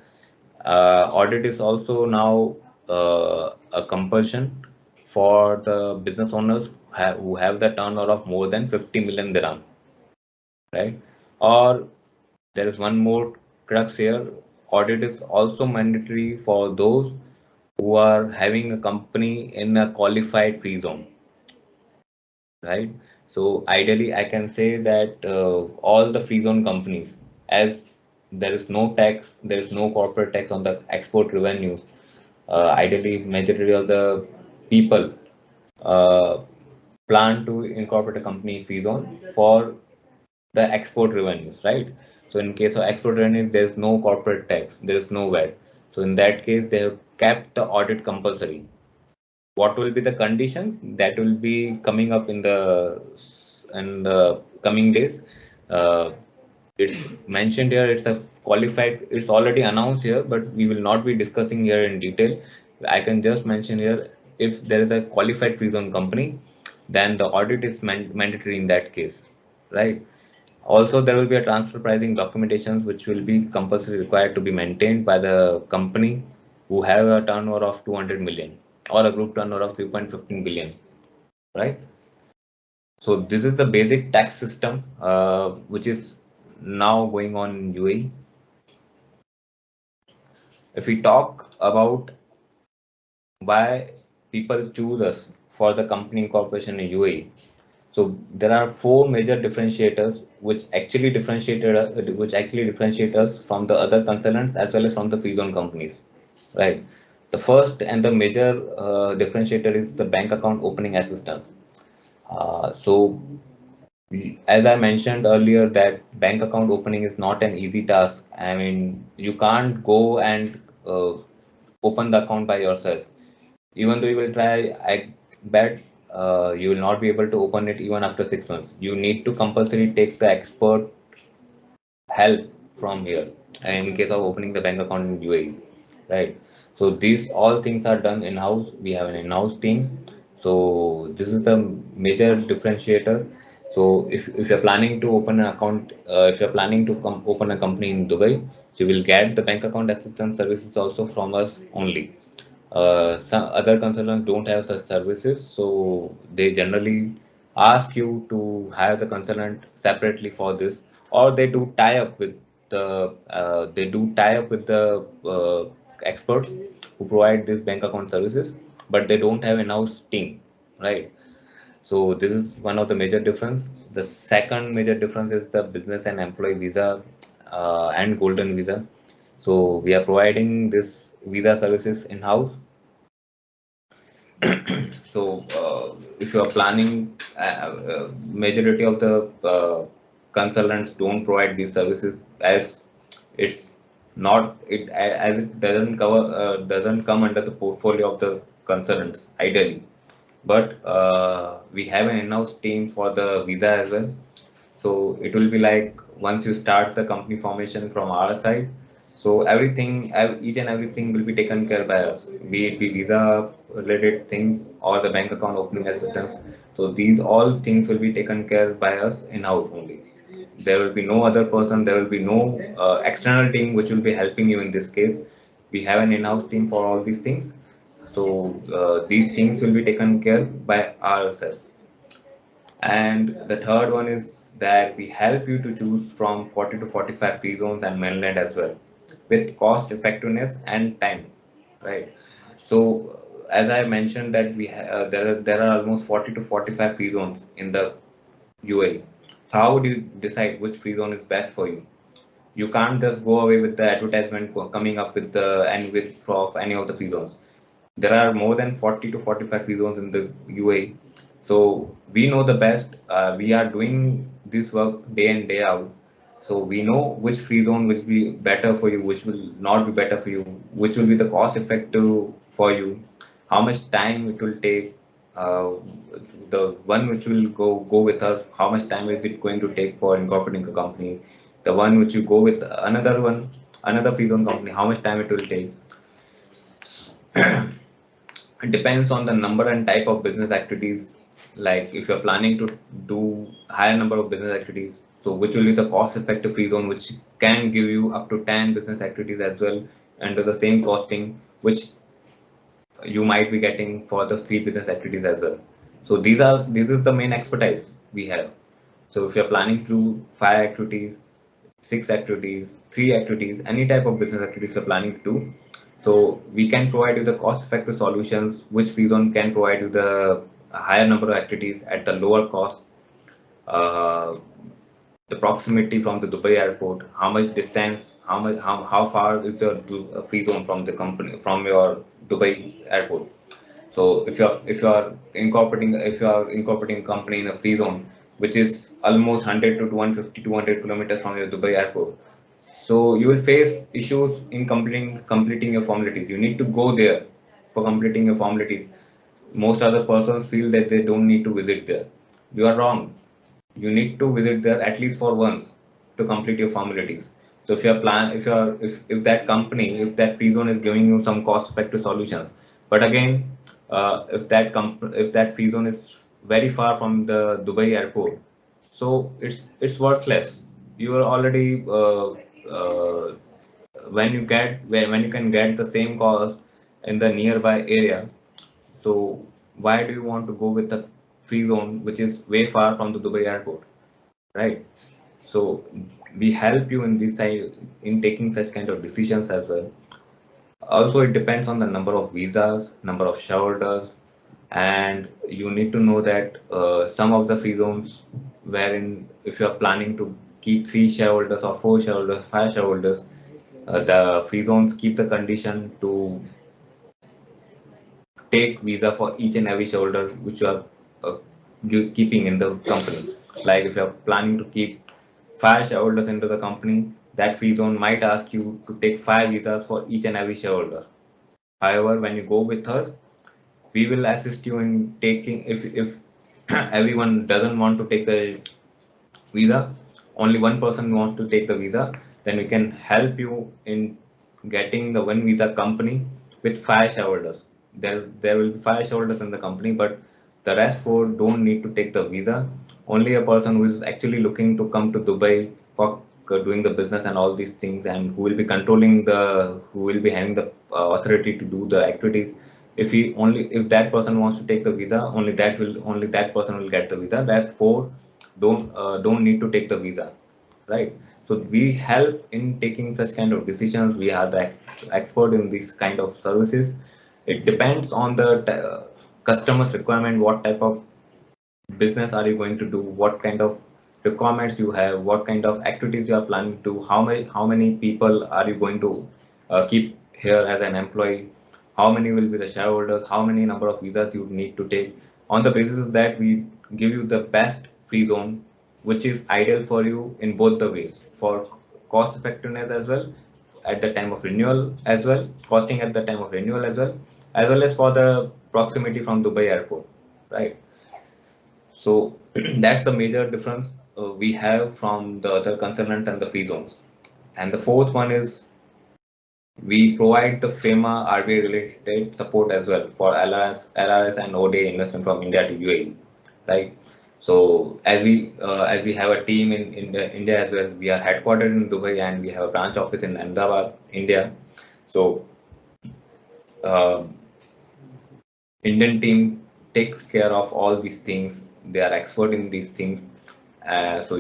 Audit is also now a compulsion for the business owners who have the turnover of more than 50 million dirham, right? Or there is one more crux here. Audit is also mandatory for those who are having a company in a qualified free zone, right? So ideally, I can say that all the free zone companies, as there is no tax, there is no corporate tax on the export revenues. Ideally, majority of the people uh, plan to incorporate a company in free zone for the export revenues, right? So in case of export revenues, there is no corporate tax, there is no VAT. So in that case, they have kept the audit compulsory. What will be the conditions that will be coming up in the coming days? Uh, it's mentioned here. It's a qualified. It's already announced here, but we will not be discussing here in detail. I can just mention here if there is a qualified free zone company, then the audit is mandatory in that case, right? Also, there will be a transfer pricing documentations which will be compulsory required to be maintained by the company who have a turnover of 200 million or a group turnover of 3.15 billion, right? So this is the basic tax system which is now going on in UAE. If we talk about why people choose us for the company incorporation in UAE, So there are four major differentiators which actually differentiate us from the other consultants as well as from the free zone companies, right? The first and the major differentiator is the bank account opening assistance. So as I mentioned earlier, that bank account opening is not an easy task. I mean, you can't go and open the account by yourself. Even though you will try, I bet you will not be able to open it even after 6 months. You need to compulsory take the expert help from here in case of opening the bank account in UAE, right? So these all things are done in-house. We have an in-house team. So this is the major differentiator. So if you're planning to open an account, if you're planning to open a company in Dubai, you will get the bank account assistance services also from us only. Some other consultants don't have such services, so they generally ask you to hire the consultant separately for this, or they do tie up with the experts who provide this bank account services, but they don't have in-house team, right? So this is one of the major difference. The second major difference is the business and employee visa and golden visa. So we are providing this visa services in-house. So, if you are planning, majority of the consultants don't provide these services as it's not it as it doesn't come under the portfolio of the consultants ideally. But we have an in-house team for the visa as well. So it will be like once you start the company formation from our side, so each and everything will be taken care by us, be it be visa related things or the bank account opening assistance. So these all things will be taken care by us in-house only. There will be no other person, there will be no external team which will be helping you in this case. We have an in-house team for all these things. So these things will be taken care by ourselves. And the third one is that we help you to choose from 40 to 45 free zones and mainland as well with cost effectiveness and time, right? So as I mentioned that there are almost 40 to 45 free zones in the UAE. How do you decide which free zone is best for you? You can't just go away with the advertisement coming up with the and with of any of the free zones. There are more than 40 to 45 free zones in the UAE. So we know the best. We are doing this work day in, day out. So we know which free zone will be better for you, which will not be better for you, which will be the cost effective for you, how much time it will take. The one which will go with us, how much time is it going to take for incorporating a company? The one which you go with another free zone company, how much time it will take? It depends on the number and type of business activities. Like if you're planning to do higher number of business activities, so which will be the cost effective free zone, which can give you up to 10 business activities as well under the same costing, which you might be getting for the three business activities as well. So this is the main expertise we have. So if you're planning to do five activities, six activities, three activities, any type of business activities you're planning to do, so we can provide you the cost-effective solutions, which Freezone can provide you the higher number of activities at the lower cost. Uh, the proximity from the Dubai airport, how much distance, how far is your free zone from the company from your Dubai airport. So if you are incorporating a company in a free zone, which is almost 100 to 250 200 kilometers from your Dubai airport, so you will face issues in completing your formalities. You need to go there for completing your formalities. Most other persons feel that they don't need to visit there. You are wrong. You need to visit there at least for once to complete your formalities. So if that company, if that free zone is giving you some cost effective solutions, but again, if that free zone is very far from the Dubai airport, so it's worthless. You are already when you can get the same cost in the nearby area, so why do you want to go with the free zone which is way far from the Dubai airport, right? So we help you in this time in taking such kind of decisions as well. Also, it depends on the number of visas, number of shareholders, And you need to know that some of the free zones wherein if you are planning to keep 3 shareholders or 4 shareholders, 5 shareholders, the free zones keep the condition to take visa for each and every shareholder which you are uh, keeping in the company. Like if you are planning to keep 5 shareholders into the company, that free zone might ask you to take 5 visas for each and every shareholder. However, when you go with us, we will assist you in taking, if everyone doesn't want to take the visa, only one person wants to take the visa, then we can help you in getting the one visa company with 5 shareholders. There will be 5 shareholders in the company, but the rest four don't need to take the visa. Only a person who is actually looking to come to Dubai for doing the business and all these things, and who will be controlling who will be having the authority to do the activities. If that person wants to take the visa, only that person will get the visa. Rest four don't need to take the visa, right? So we help in taking such kind of decisions. We are the expert in this kind of services. It depends on the customer's requirement. What type of business are you going to do? What kind of requirements you have? What kind of activities you are planning to? How many people are you going to keep here as an employee? How many will be the shareholders? How many number of visas you need to take? On the basis of that, we give you the best free zone, which is ideal for you in both the ways, for cost effectiveness as well, at the time of renewal as well, costing at the time of renewal as well as for the proximity from Dubai airport, right? So that's the major difference we have from the other consultants and the free zones. And the fourth one is we provide the FEMA RBI related support as well for LRS and ODA investment from India to UAE, right? So as we have a team in India as well, we are headquartered in Dubai and we have a branch office in Ahmedabad, India. So uh, Indian team takes care of all these things. They are expert in these things. So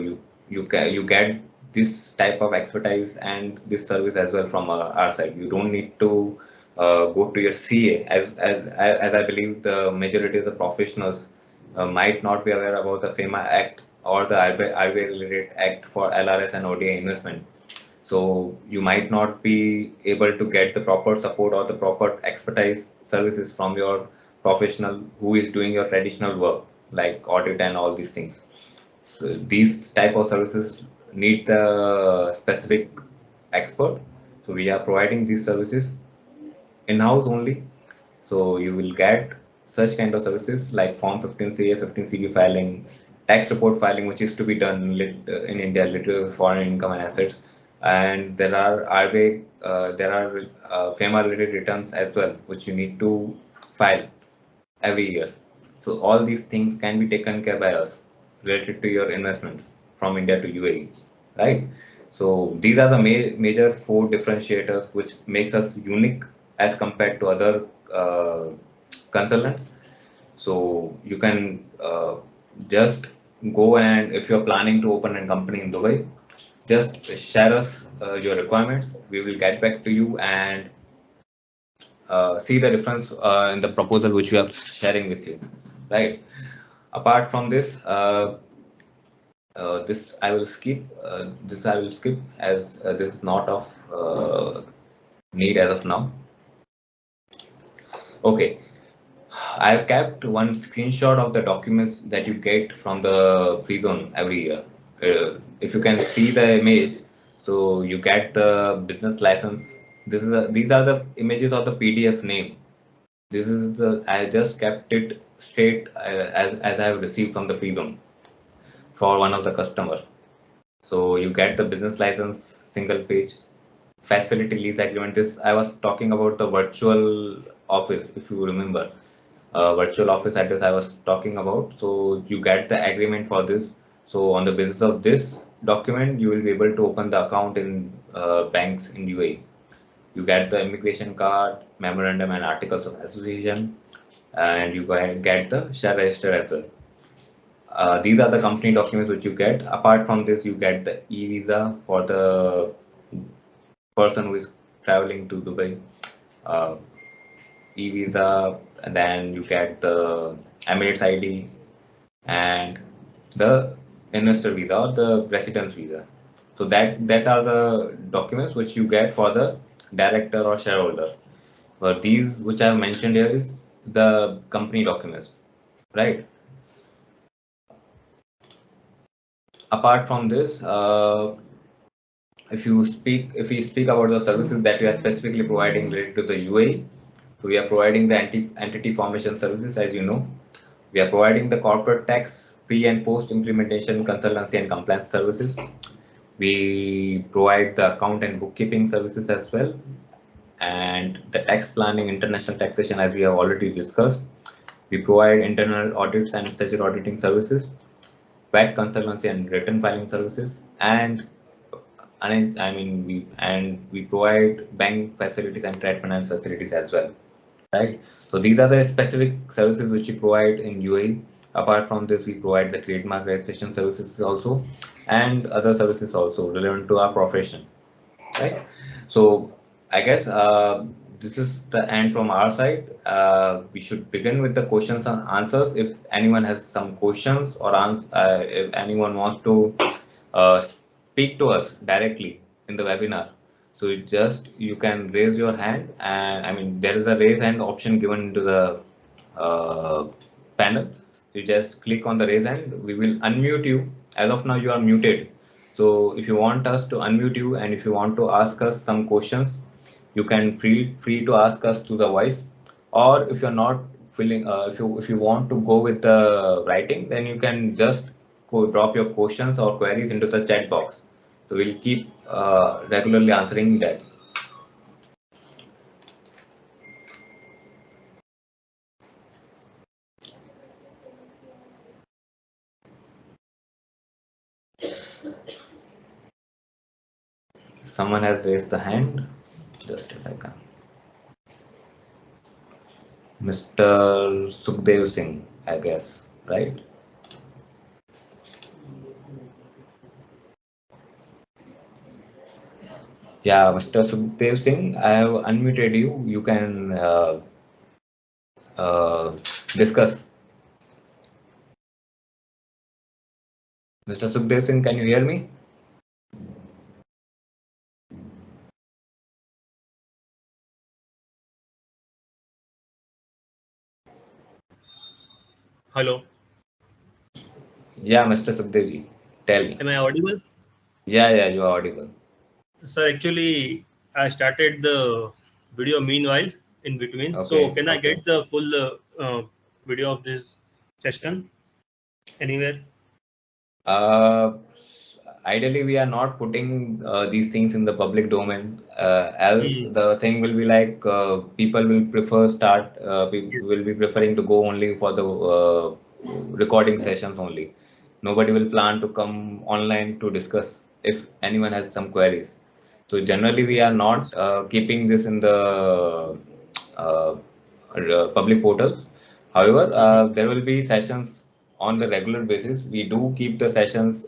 you get this type of expertise and this service as well from our side. You don't need to go to your CA, as I believe the majority of the professionals might not be aware about the FEMA Act or the RBI related act for LRS and ODA investment. So you might not be able to get the proper support or the proper expertise services from your professional who is doing your traditional work like audit and all these things. So these type of services need the specific expert. So we are providing these services in-house only. So you will get such kind of services like Form 15CA, 15CB filing, tax report filing, which is to be done in India, little foreign income and assets. And there are RBI, there are FEMA related returns as well, which you need to file every year. So all these things can be taken care by us related to your investments from India to UAE, right? So these are the major four differentiators which makes us unique as compared to other consultants. So you can just go, and if you're planning to open a company in Dubai, just share us your requirements. We will get back to you and see the difference in the proposal which we are sharing with you, right? Apart from this, this I will skip. This I will skip as this is not of need as of now. Okay, I've kept one screenshot of the documents that you get from the free zone every year. If you can see the image, so you get the business license. These are the images of the PDF name. This is I just kept it straight as I have received from the free zone for one of the customer. So you get the business license, single page, facility lease agreement. This I was talking about the virtual office, if you remember, virtual office address I was talking about. So you get the agreement for this. So on the basis of this document, you will be able to open the account in banks in UAE. You get the immigration card, memorandum, and articles of association, and you go ahead and get the share register as well. These are the company documents which you get. Apart from this, you get the e-visa for the person who is traveling to Dubai. Uh, e-visa. and then you get the Emirates ID and the investor visa or the residence visa. So that are the documents which you get for the director or shareholder. But these which I have mentioned here is the company documents, right? Apart from this, if we speak about the services that we are specifically providing related to the UAE, so we are providing the entity formation services, as you know. We are providing the corporate tax pre and post implementation consultancy and compliance services. We provide the account and bookkeeping services as well, and the tax planning, international taxation, as we have already discussed. We provide internal audits and statutory auditing services, VAT consultancy and return filing services, and we provide bank facilities and trade finance facilities as well, right? So these are the specific services which we provide in UAE. Apart from this, we provide the trademark registration services also, and other services also relevant to our profession, right? So I guess this is the end from our side. We should begin with the questions and answers. If anyone has some questions or if anyone wants to speak to us directly in the webinar, so you can raise your hand, and there is a raise hand option given into the panel. You just click on the raise hand. We will unmute you. As of now, you are muted. So if you want us to unmute you and if you want to ask us some questions, you can free to ask us to the voice. Or if you're not feeling, if you want to go with the writing, then you can just drop your questions or queries into the chat box. So we'll keep regularly answering that. Someone has raised the hand. Just a second. Mr. Sukhdev Singh, I guess, right? Yeah, Mr. Sukhdev Singh, I have unmuted you. You can discuss. Mr. Sukhdev Singh, can you hear me? Hello. Yeah, Mr. Sukhdev ji, tell me. Am I audible? Yeah, you are audible. Sir, actually, I started the video meanwhile in between. Okay, so can I get the full video of this session anywhere? Ideally, we are not putting these things in the public domain. Else, the thing will be like people will people will be preferring to go only for the recording sessions only. Nobody will plan to come online to discuss if anyone has some queries. So generally, we are not keeping this in the public portals. However, there will be sessions on the regular basis. We do keep the sessions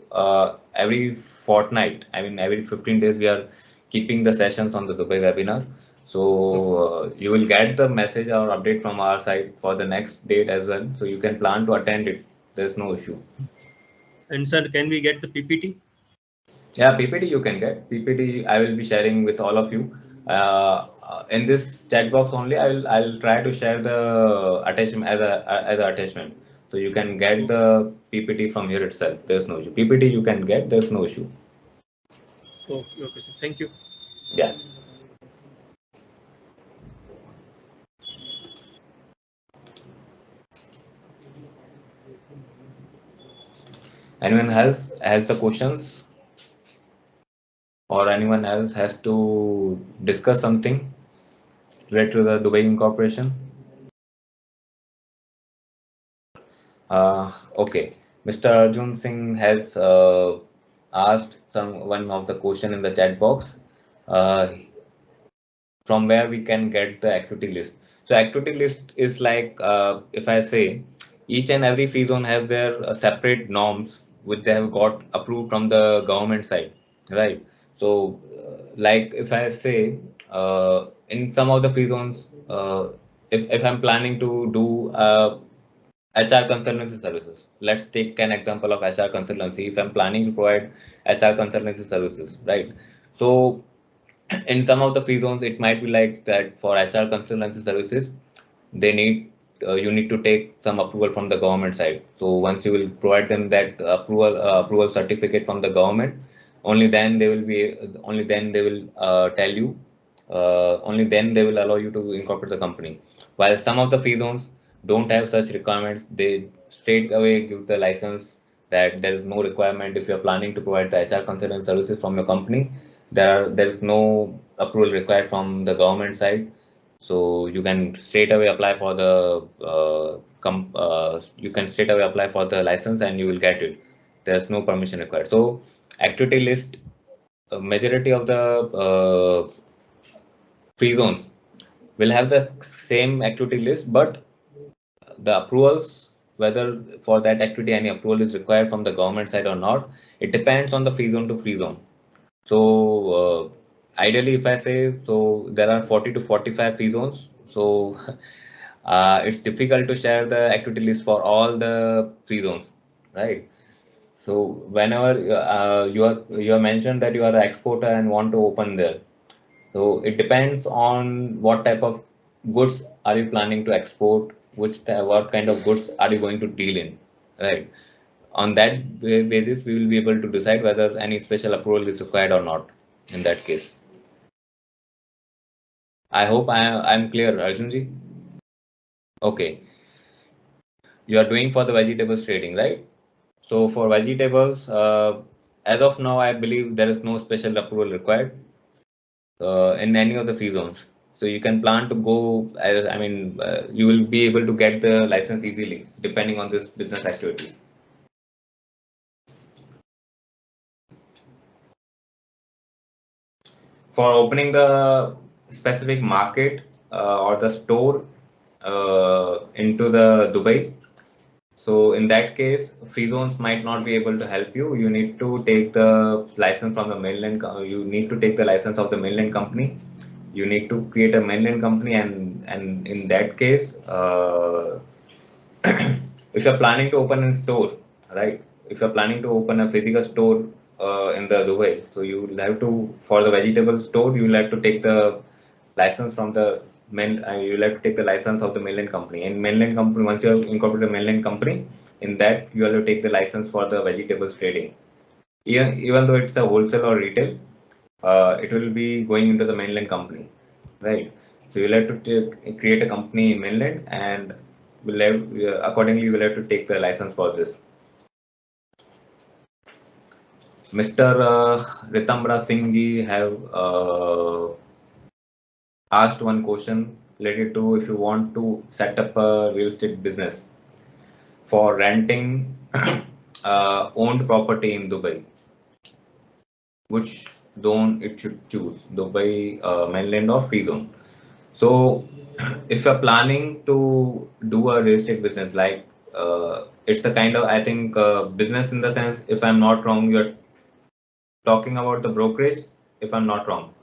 every fortnight. Every 15 days we are keeping the sessions on the Dubai webinar. So you will get the message or update from our side for the next date as well. So you can plan to attend it. There's no issue. And sir, can we get the PPT? Yeah, PPT you can get. PPT I will be sharing with all of you. In this chat box only, I'll try to share the attachment as a attachment. So you can get the PPT from here itself. There's no issue. PPT you can get. There's no issue. Okay, sir. Thank you. Yeah. Anyone else has the questions, or anyone else has to discuss something related to the Dubai Incorporation? Okay, Mr. Arjun Singh has asked one of the question in the chat box. From where we can get the activity list. So activity list is like if I say each and every free zone has their separate norms which they have got approved from the government side, right? So like if I say in some of the free zones if I'm planning to do HR consultancy services, let's take an example of HR consultancy. If I'm planning to provide HR consultancy services, right? So in some of the free zones, it might be like that for HR consultancy services, they need you need to take some approval from the government side. So once you will provide them that approval certificate from the government, only then they will tell you only then they will allow you to incorporate the company. While some of the free zones don't have such requirements, they straight away give the license that there is no requirement if you're planning to provide the HR consultant services from your company. There is no approval required from the government side, so you can straight away apply for the you can straight away apply for the license and you will get it. There's no permission required. So activity list, majority of the free zones will have the same activity list, but the approvals, whether for that activity any approval is required from the government side or not, it depends on the free zone to free zone. So ideally, if I say, so there are 40 to 45 free zones. So it's difficult to share the activity list for all the free zones, right? So whenever you are mentioned that you are an exporter and want to open there. So it depends on what type of goods are you planning to export, what kind of goods are you going to deal in, right? On that basis, we will be able to decide whether any special approval is required or not in that case. I hope I'm clear, Arjunji. Okay, you are doing for the vegetables trading, right? So for vegetables, as of now, I believe there is no special approval required in any of the free zones. So you can plan to go, I mean, you will be able to get the license easily depending on this business activity. For opening the specific market or the store into the Dubai. So in that case, free zones might not be able to help you. You need to take the license from the mainland. You need to take the license of the mainland company. You need to create a mainland company, and in that case, if you're planning to open a store, right? If you're planning to open a physical store in the Dubai, so you will have to, for the vegetable store, you will have to take the license from the you will have to take the license of the mainland company. And mainland company, once you have incorporated a mainland company, in that you have to take the license for the vegetables trading. Even though it's a wholesale or retail, it will be going into the mainland company, right? So you'll have to create a company in mainland, and will have accordingly we'll have to take the license for this. Mr. Ritambra Singh ji have asked one question related to if you want to set up a real estate business for renting owned property in Dubai, which zone it should choose, Dubai, mainland or free zone. So if you're planning to do a real estate business, like it's a kind of, I think, business in the sense, if I'm not wrong, you're talking about the brokerage, if I'm not wrong.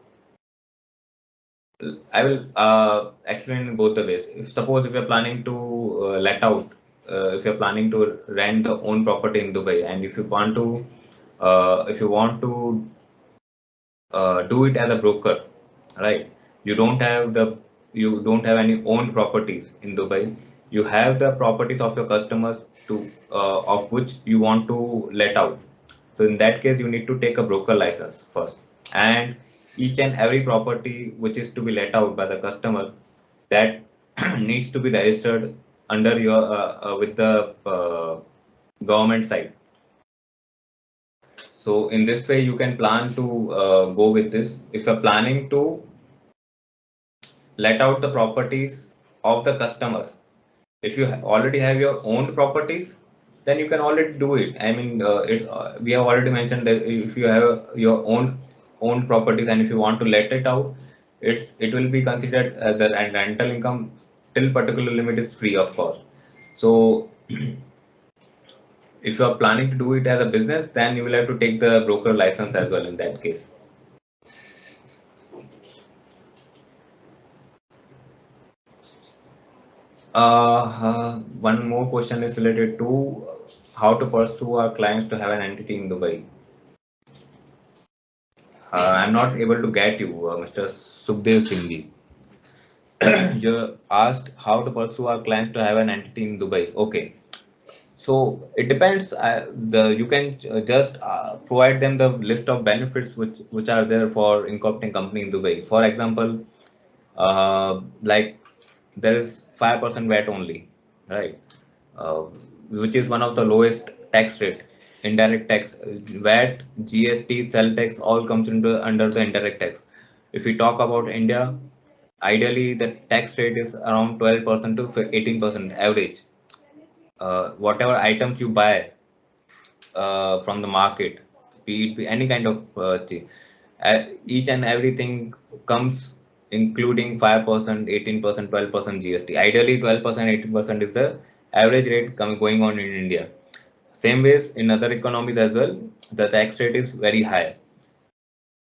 I will explain in both the ways. If you're planning to let out, if you're planning to rent the own property in Dubai, and if you want to do it as a broker, right? You don't have any owned properties in Dubai. You have the properties of your customers to of which you want to let out. So in that case, you need to take a broker license first, and each and every property which is to be let out by the customer, that needs to be registered under your with the government side. So in this way, you can plan to go with this. If you're planning to let out the properties of the customers, if you already have your own properties, then you can already do it. I mean, we have already mentioned that if you have your own properties and if you want to let it out, it will be considered the rental income till particular limit is free of cost. So if you are planning to do it as a business, then you will have to take the broker license as well in that case. One more question is related to how to pursue our clients to have an entity in Dubai. I'm not able to get you, Mr. Sukhdev Singh. You asked how to pursue our clients to have an entity in Dubai. Okay, so it depends. You can just provide them the list of benefits which are there for incorporating company in Dubai. For example, like there is 5% VAT only, right? Uh, which is one of the lowest tax rate. Indirect tax, VAT, GST, sell tax, all comes into under the indirect tax. If we talk about India, ideally the tax rate is around 12% to 18% average. Whatever items you buy from the market, be it any kind of thing, each and everything comes including 5%, 18%, 12% GST. Ideally, 12%, 18% is the average rate going on in India. Same ways in other economies as well, the tax rate is very high.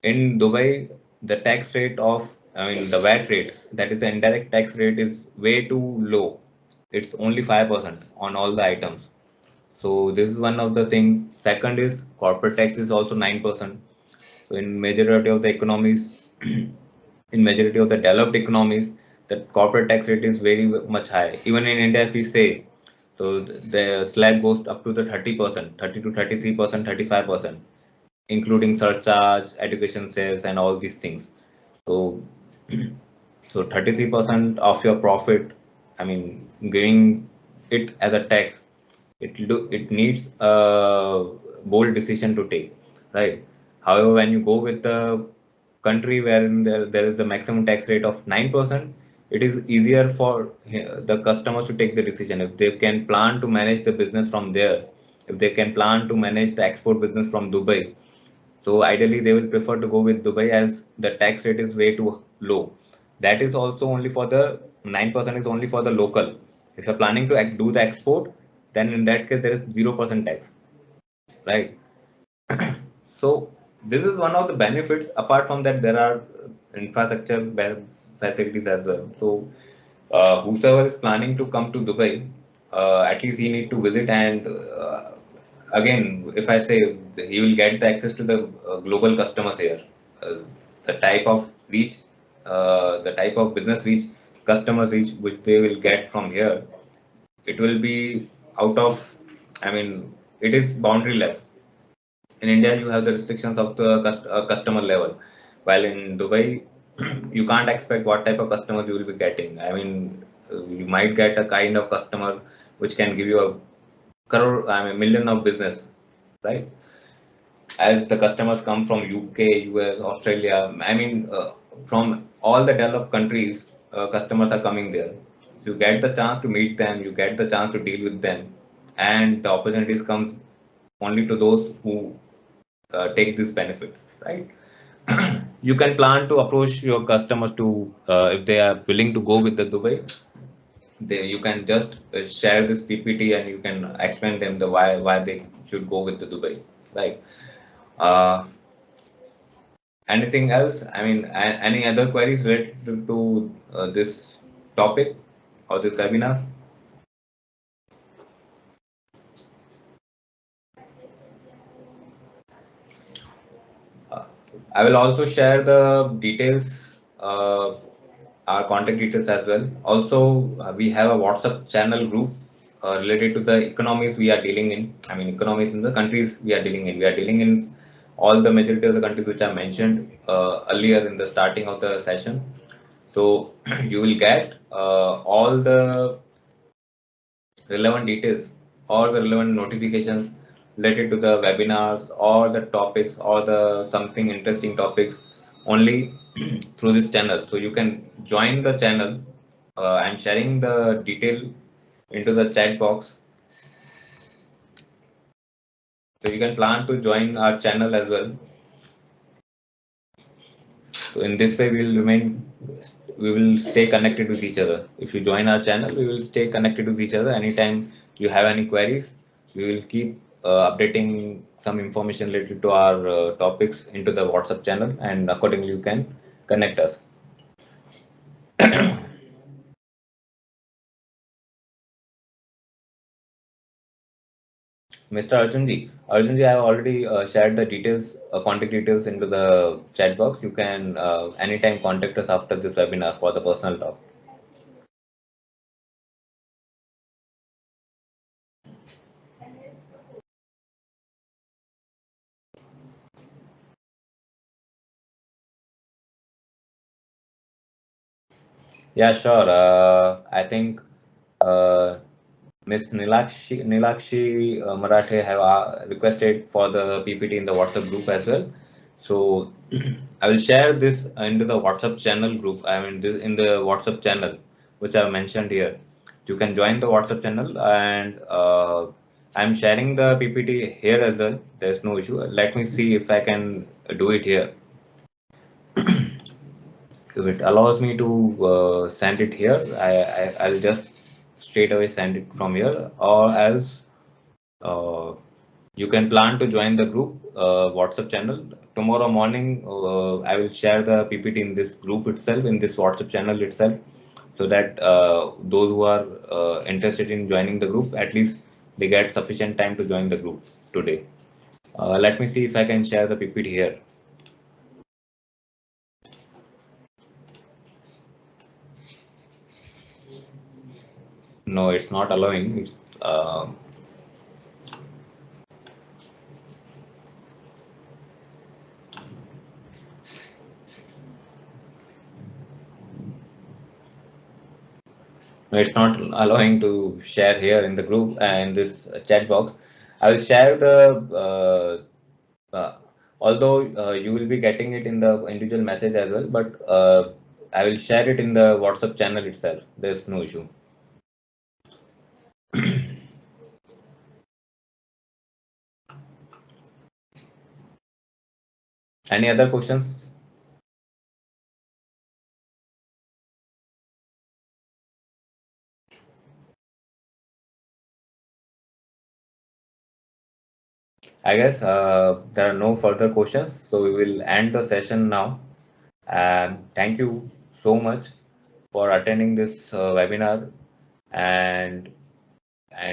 In Dubai, the tax rate the VAT rate, that is the indirect tax rate, is way too low. It's only 5% on all the items. So this is one of the things. Second is corporate tax is also 9%. So in majority of the economies, in majority of the developed economies, the corporate tax rate is very much high. Even in India, if we say, so the slab goes up to the 30%, 30 to 33%, 35%, including surcharge, education sales, and all these things. So, so 33% of your profit, I mean, giving it as a tax, it needs a bold decision to take, right? However, when you go with the country wherein there is the maximum tax rate of 9%, it is easier for the customers to take the decision. If they can plan to manage the business from there, if they can plan to manage the export business from Dubai, so ideally they will prefer to go with Dubai as the tax rate is way too low. That is also only for the 9% is only for the local. If you're planning to do the export, then in that case there is 0% tax, right? So this is one of the benefits. Apart from that, there are infrastructure facilities as well. So whosoever is planning to come to Dubai, at least he need to visit. And again, if I say he will get the access to the global customers here, uh, the type of reach, the type of business reach, customers reach, which they will get from here, it will be out of, I mean, it is boundaryless. In India, you have the restrictions of the customer level, while in Dubai, you can't expect what type of customers you will be getting. I mean, you might get a kind of customer which can give you a crore, I mean, million of business, right? As the customers come from UK, US, Australia, I mean, from all the developed countries, customers are coming there. You get the chance to meet them, you get the chance to deal with them, and the opportunities comes only to those who take this benefit, right? You can plan to approach your customers to if they are willing to go with the Dubai, you can just share this PPT and you can explain them the why they should go with the Dubai, right? Uh, Anything else? I mean, any other queries related to this topic or this webinar? Uh, I will also share the details, our contact details as well. Also, we have a WhatsApp channel group related to the economies we are dealing in. I mean, economies in the countries we are dealing in. We are dealing in all the majority of the countries which I mentioned earlier in the starting of the session. So you will get all the relevant details or the relevant notifications related to the webinars or the topics or the something interesting topics only through this channel. So you can join the channel. I'm sharing the detail into the chat box. So you can plan to join our channel as well. So in this way, we will stay connected with each other. If you join our channel, we will stay connected with each other. Anytime you have any queries, we will keep updating some information related to our topics into the WhatsApp channel, and accordingly you can connect us. Mr. Arjunji, I have already shared the details, contact details into the chat box. You can anytime contact us after this webinar for the personal talk. Yeah, sure. I think uh, Ms. Nilakshi Marathe have requested for the PPT in the WhatsApp group as well. So I will share this into the WhatsApp channel group. I mean, this in the WhatsApp channel, which I have mentioned here. You can join the WhatsApp channel, and I'm sharing the PPT here as well. There's no issue. Let me see if I can do it here. If it allows me to send it here, I'll just straight away send it from here, or else uh, you can plan to join the group WhatsApp channel. Tomorrow morning, I will share the PPT in this group itself, in this WhatsApp channel itself, so that those who are interested in joining the group, at least they get sufficient time to join the group today. Let me see if I can share the PPT here. No, it's not allowing. It's not allowing to share here in the group and this chat box. I will share although you will be getting it in the individual message as well, but I will share it in the WhatsApp channel itself. There's no issue. Any other questions? I guess there are no further questions, so we will end the session now. And thank you so much for attending this webinar, and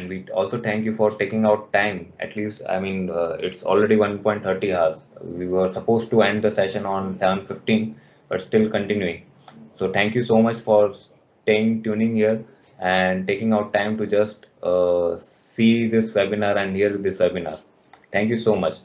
we also thank you for taking out time. At least, I mean, it's already 1.30 hours. We were supposed to end the session on 7:15, but still continuing. So thank you so much for staying tuning here and taking out time to just see this webinar and hear this webinar. Thank you so much.